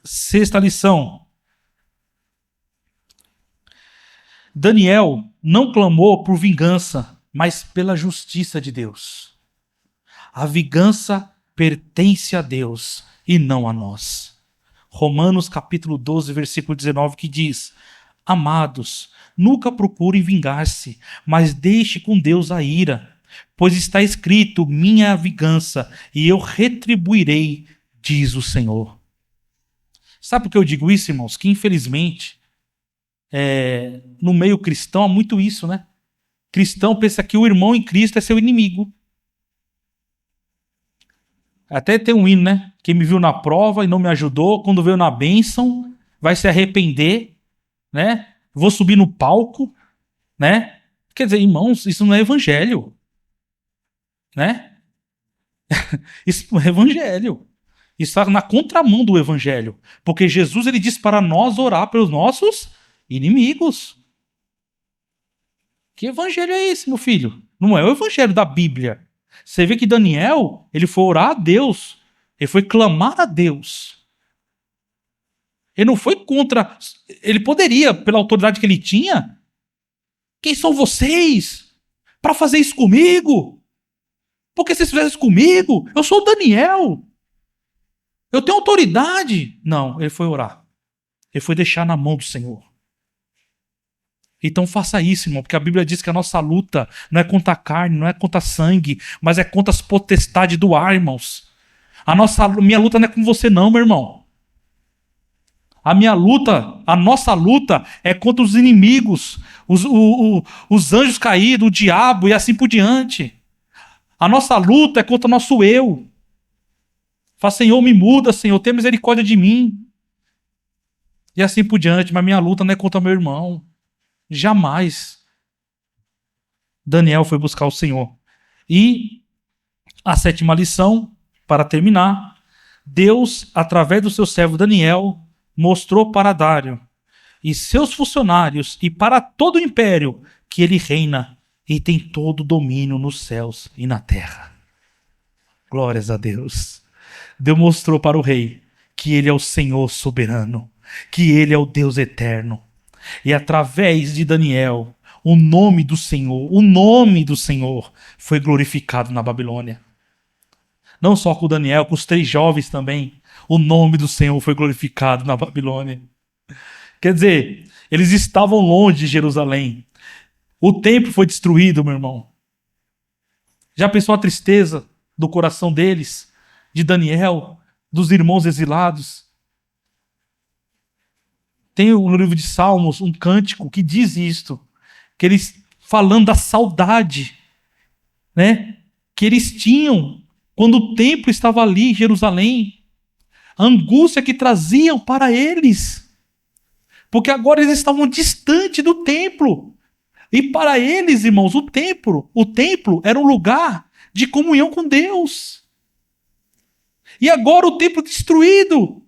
6ª lição. Daniel não clamou por vingança, mas pela justiça de Deus. A vingança pertence a Deus e não a nós. Romanos capítulo 12, versículo 19, que diz: amados, nunca procurem vingar-se, mas deixe com Deus a ira, pois está escrito: minha vingança, e eu retribuirei, diz o Senhor. Sabe por que eu digo isso, irmãos? Que infelizmente, no meio cristão há muito isso, né? Cristão pensa que o irmão em Cristo é seu inimigo. Até tem um hino, né? Quem me viu na prova e não me ajudou, quando veio na bênção, vai se arrepender, né? Vou subir no palco, né? Quer dizer, irmãos, isso não é evangelho, né? Isso não é evangelho. Isso está na contramão do evangelho. Porque Jesus, ele diz para nós orar pelos nossos inimigos. Que evangelho é esse, meu filho? Não é o evangelho da Bíblia. Você vê que Daniel, ele foi orar a Deus. Ele foi clamar a Deus. Ele não foi contra... Ele poderia, pela autoridade que ele tinha. Quem são vocês para fazer isso comigo? Porque se vocês fizessem isso comigo, eu sou o Daniel. Eu tenho autoridade. Não, ele foi orar. Ele foi deixar na mão do Senhor. Então faça isso, irmão, porque a Bíblia diz que a nossa luta não é contra a carne, não é contra sangue, mas é contra as potestades do ar, irmãos. Minha luta não é com você não, meu irmão. A nossa luta é contra os inimigos, os anjos caídos, o diabo e assim por diante. A nossa luta é contra o nosso eu. Fala, Senhor, me muda, Senhor, tenha misericórdia de mim. E assim por diante, mas minha luta não é contra meu irmão. Jamais. Daniel foi buscar o Senhor. E a 7ª lição, para terminar, Deus, através do seu servo Daniel, mostrou para Dário e seus funcionários e para todo o império que ele reina e tem todo o domínio nos céus e na terra. Glórias a Deus. Deus mostrou para o rei que ele é o Senhor soberano, que ele é o Deus eterno. E através de Daniel, o nome do Senhor foi glorificado na Babilônia. Não só com Daniel, com os 3 jovens também. O nome do Senhor foi glorificado na Babilônia. Quer dizer, eles estavam longe de Jerusalém. O templo foi destruído, meu irmão. Já pensou a tristeza do coração deles, de Daniel, dos irmãos exilados? Tem no livro de Salmos um cântico que diz isto, que eles falando da saudade, né, que eles tinham quando o templo estava ali em Jerusalém, a angústia que traziam para eles, porque agora eles estavam distante do templo. E para eles, irmãos, o templo era um lugar de comunhão com Deus. E agora o templo destruído.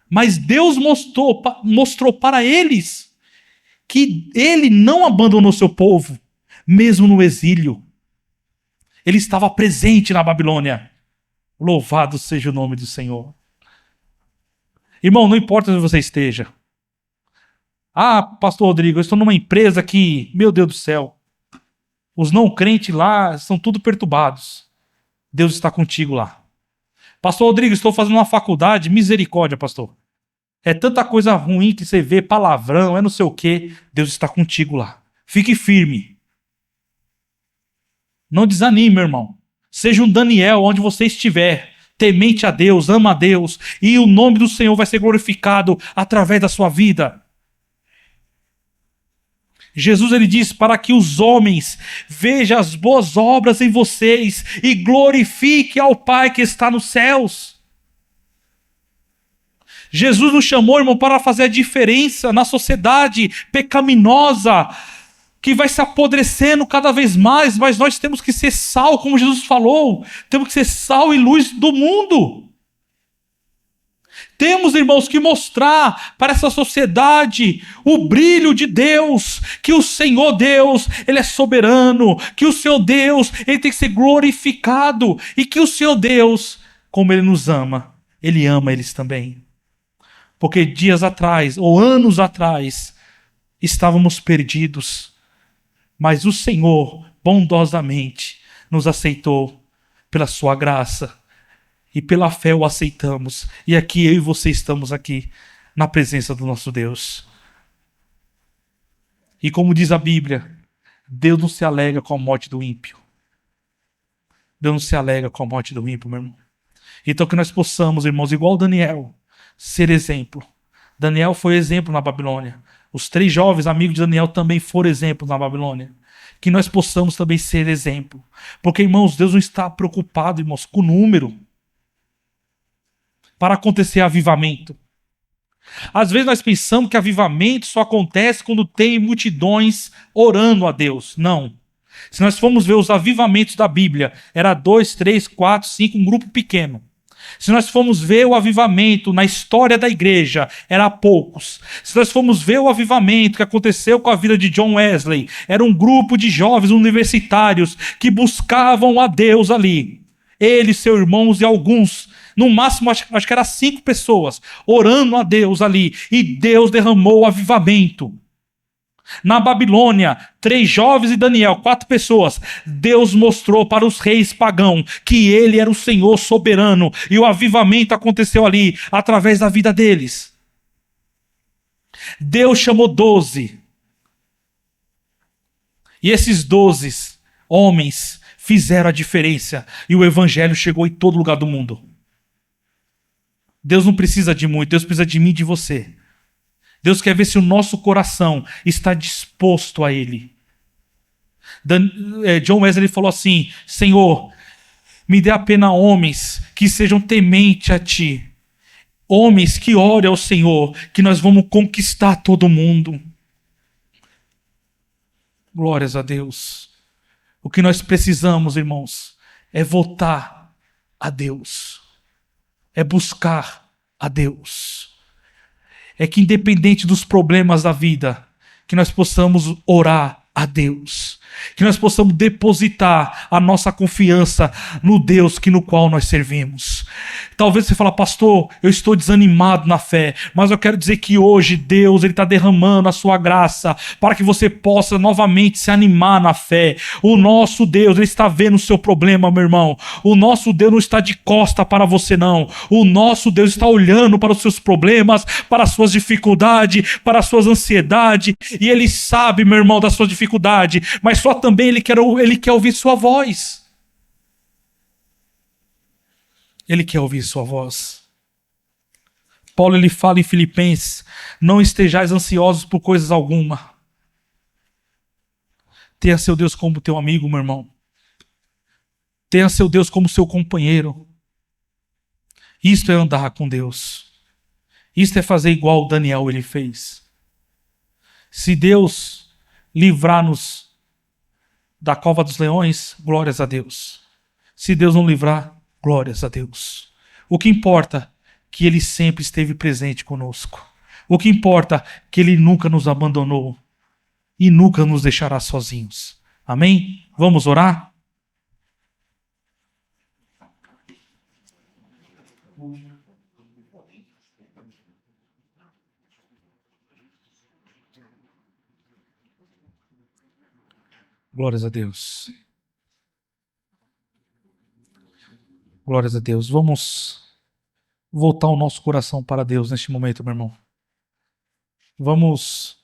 Mas Deus mostrou para eles que ele não abandonou seu povo, mesmo no exílio. Ele estava presente na Babilônia. Louvado seja o nome do Senhor. Irmão, não importa onde você esteja. Ah, pastor Rodrigo, eu estou numa empresa que, meu Deus do céu, os não crentes lá são tudo perturbados. Deus está contigo lá. Pastor Rodrigo, estou fazendo uma faculdade, misericórdia, pastor. É tanta coisa ruim que você vê, palavrão, é não sei o quê. Deus está contigo lá. Fique firme. Não desanime, meu irmão. Seja um Daniel onde você estiver. Temente a Deus, ama a Deus. E o nome do Senhor vai ser glorificado através da sua vida. Jesus, ele diz, para que os homens vejam as boas obras em vocês e glorifiquem ao Pai que está nos céus. Jesus nos chamou, irmão, para fazer a diferença na sociedade pecaminosa, que vai se apodrecendo cada vez mais, mas nós temos que ser sal, como Jesus falou, temos que ser sal e luz do mundo. Temos, irmãos, que mostrar para essa sociedade o brilho de Deus, que o Senhor Deus, Ele é soberano, que o Senhor Deus, Ele tem que ser glorificado, e que o Senhor Deus, como Ele nos ama, Ele ama eles também. Porque dias atrás, ou anos atrás, estávamos perdidos, mas o Senhor, bondosamente, nos aceitou pela sua graça, e pela fé o aceitamos. E aqui eu e você estamos aqui, na presença do nosso Deus. E como diz a Bíblia, Deus não se alegra com a morte do ímpio. Deus não se alegra com a morte do ímpio, meu irmão. Então que nós possamos, irmãos, igual Daniel, ser exemplo. Daniel foi exemplo na Babilônia. Os 3 jovens amigos de Daniel também foram exemplos na Babilônia. Que nós possamos também ser exemplo. Porque, irmãos, Deus não está preocupado, irmãos, com o número. Para acontecer avivamento. Às vezes nós pensamos que avivamento só acontece quando tem multidões orando a Deus. Não. Se nós formos ver os avivamentos da Bíblia, era 2, 3, 4, 5, um grupo pequeno. Se nós formos ver o avivamento na história da igreja, era poucos. Se nós formos ver o avivamento que aconteceu com a vida de John Wesley, era um grupo de jovens universitários que buscavam a Deus ali. Ele, seus irmãos e alguns, no máximo acho que era 5 pessoas, orando a Deus ali. E Deus derramou o avivamento. Na Babilônia, 3 jovens e Daniel, 4 pessoas. Deus mostrou para os reis pagãos que ele era o Senhor soberano. E o avivamento aconteceu ali, através da vida deles. Deus chamou 12. E esses 12 homens fizeram a diferença. E o evangelho chegou em todo lugar do mundo. Deus não precisa de muito, Deus precisa de mim e de você. Deus quer ver se o nosso coração está disposto a Ele. John Wesley falou assim: Senhor, me dê apenas homens que sejam tementes a Ti. Homens que orem ao Senhor, que nós vamos conquistar todo mundo. Glórias a Deus. O que nós precisamos, irmãos, é voltar a Deus. É buscar a Deus. É que independente dos problemas da vida, que nós possamos orar a Deus. Que nós possamos depositar a nossa confiança no Deus no qual nós servimos. Talvez você fale: pastor, eu estou desanimado na fé, mas eu quero dizer que hoje Deus está derramando a sua graça para que você possa novamente se animar na fé. O nosso Deus, Ele está vendo o seu problema, meu irmão. O nosso Deus não está de costa para você, não. O nosso Deus está olhando para os seus problemas, para as suas dificuldades, para as suas ansiedades, e Ele sabe, meu irmão, da sua dificuldade, mas só também Ele quer ouvir sua voz. Ele quer ouvir sua voz. Paulo, ele fala em Filipenses: não estejais ansiosos por coisas alguma. Tenha seu Deus como teu amigo, meu irmão. Tenha seu Deus como seu companheiro. Isto é andar com Deus. Isto é fazer igual Daniel ele fez. Se Deus livrar-nos da cova dos leões, glórias a Deus. Se Deus não livrar, glórias a Deus. O que importa é que Ele sempre esteve presente conosco. O que importa é que Ele nunca nos abandonou e nunca nos deixará sozinhos. Amém? Vamos orar? Glórias a Deus. Glórias a Deus. Vamos voltar o nosso coração para Deus neste momento, meu irmão. Vamos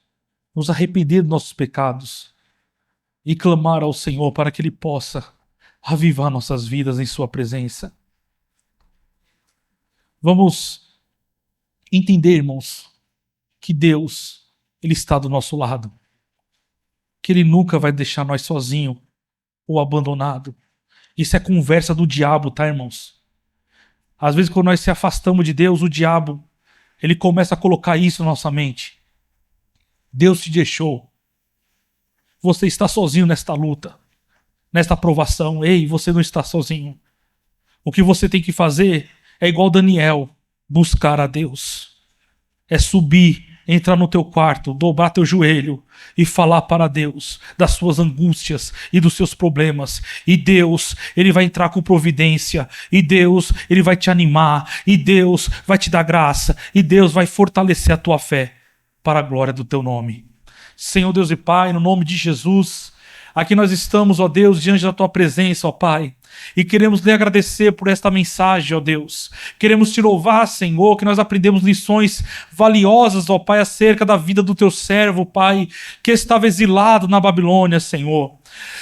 nos arrepender dos nossos pecados e clamar ao Senhor para que Ele possa avivar nossas vidas em Sua presença. Vamos entender, irmãos, que Deus, Ele está do nosso lado. Que Ele nunca vai deixar nós sozinhos ou abandonado. Isso é conversa do diabo, tá, irmãos? Às vezes, quando nós se afastamos de Deus, o diabo, ele começa a colocar isso na nossa mente. Deus te deixou. Você está sozinho nesta luta, nesta provação. Ei, você não está sozinho. O que você tem que fazer é igual Daniel, buscar a Deus. É subir, entrar no teu quarto, dobrar teu joelho e falar para Deus das suas angústias e dos seus problemas. E Deus, Ele vai entrar com providência. E Deus, Ele vai te animar. E Deus vai te dar graça. E Deus vai fortalecer a tua fé para a glória do teu nome. Senhor Deus e Pai, no nome de Jesus, aqui nós estamos, ó Deus, diante da tua presença, ó Pai. E queremos lhe agradecer por esta mensagem, ó Deus. Queremos te louvar, Senhor, que nós aprendemos lições valiosas, ó Pai, acerca da vida do teu servo, Pai, que estava exilado na Babilônia, Senhor.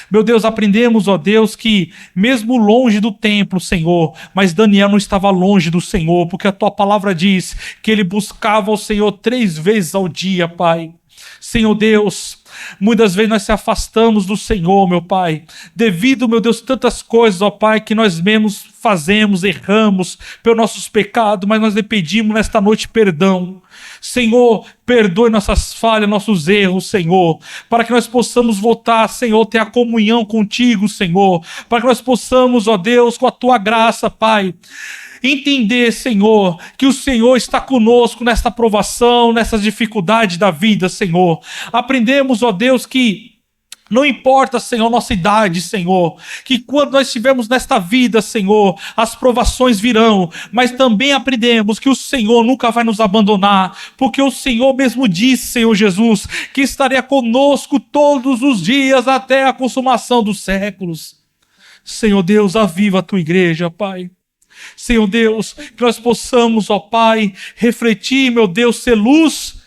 Meu Deus, aprendemos, ó Deus, que mesmo longe do templo, Senhor, mas Daniel não estava longe do Senhor, porque a tua palavra diz que ele buscava o Senhor 3 vezes ao dia, Pai. Senhor Deus, muitas vezes nós se afastamos do Senhor, meu Pai, devido, meu Deus, tantas coisas, ó Pai, que nós mesmos fazemos, erramos pelos nossos pecados, mas nós lhe pedimos nesta noite perdão. Senhor, perdoe nossas falhas, nossos erros, Senhor, para que nós possamos voltar, Senhor, ter a comunhão contigo, Senhor, para que nós possamos, ó Deus, com a tua graça, Pai, entender, Senhor, que o Senhor está conosco nesta provação, nessas dificuldades da vida, Senhor. Aprendemos, ó Deus, que Não importa, Senhor, nossa idade, Senhor, que quando nós estivermos nesta vida, Senhor, as provações virão, mas também aprendemos que o Senhor nunca vai nos abandonar, porque o Senhor mesmo disse, Senhor Jesus, que estaria conosco todos os dias até a consumação dos séculos. Senhor Deus, aviva a tua igreja, Pai. Senhor Deus, que nós possamos, ó Pai, refletir, meu Deus, ser luz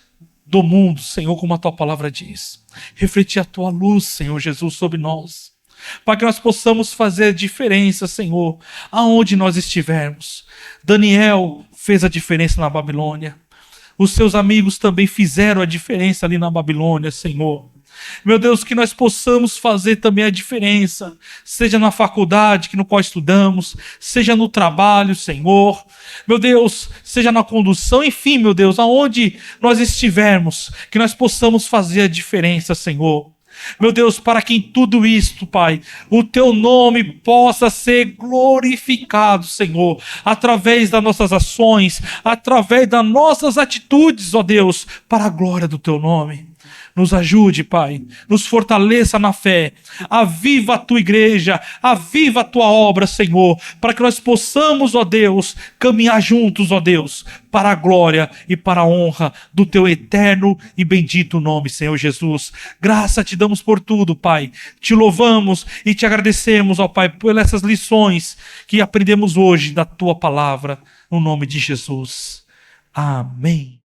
do mundo, Senhor, como a tua palavra diz. Refletir a tua luz, Senhor Jesus, sobre nós, para que nós possamos fazer diferença, Senhor, aonde nós estivermos. Daniel fez a diferença na Babilônia. Os seus amigos também fizeram a diferença ali na Babilônia, Senhor. Meu Deus, que nós possamos fazer também a diferença, seja na faculdade no qual estudamos, seja no trabalho, Senhor, meu Deus, seja na condução, enfim, meu Deus, aonde nós estivermos, que nós possamos fazer a diferença, Senhor. Meu Deus, para que em tudo isto, Pai, o Teu nome possa ser glorificado, Senhor, através das nossas ações, através das nossas atitudes, ó Deus, para a glória do Teu nome. Nos ajude, Pai, nos fortaleça na fé, aviva a Tua igreja, aviva a Tua obra, Senhor, para que nós possamos, ó Deus, caminhar juntos, ó Deus, para a glória e para a honra do Teu eterno e bendito nome, Senhor Jesus. Graça te damos por tudo, Pai, te louvamos e te agradecemos, ó Pai, por essas lições que aprendemos hoje da Tua palavra, no nome de Jesus. Amém.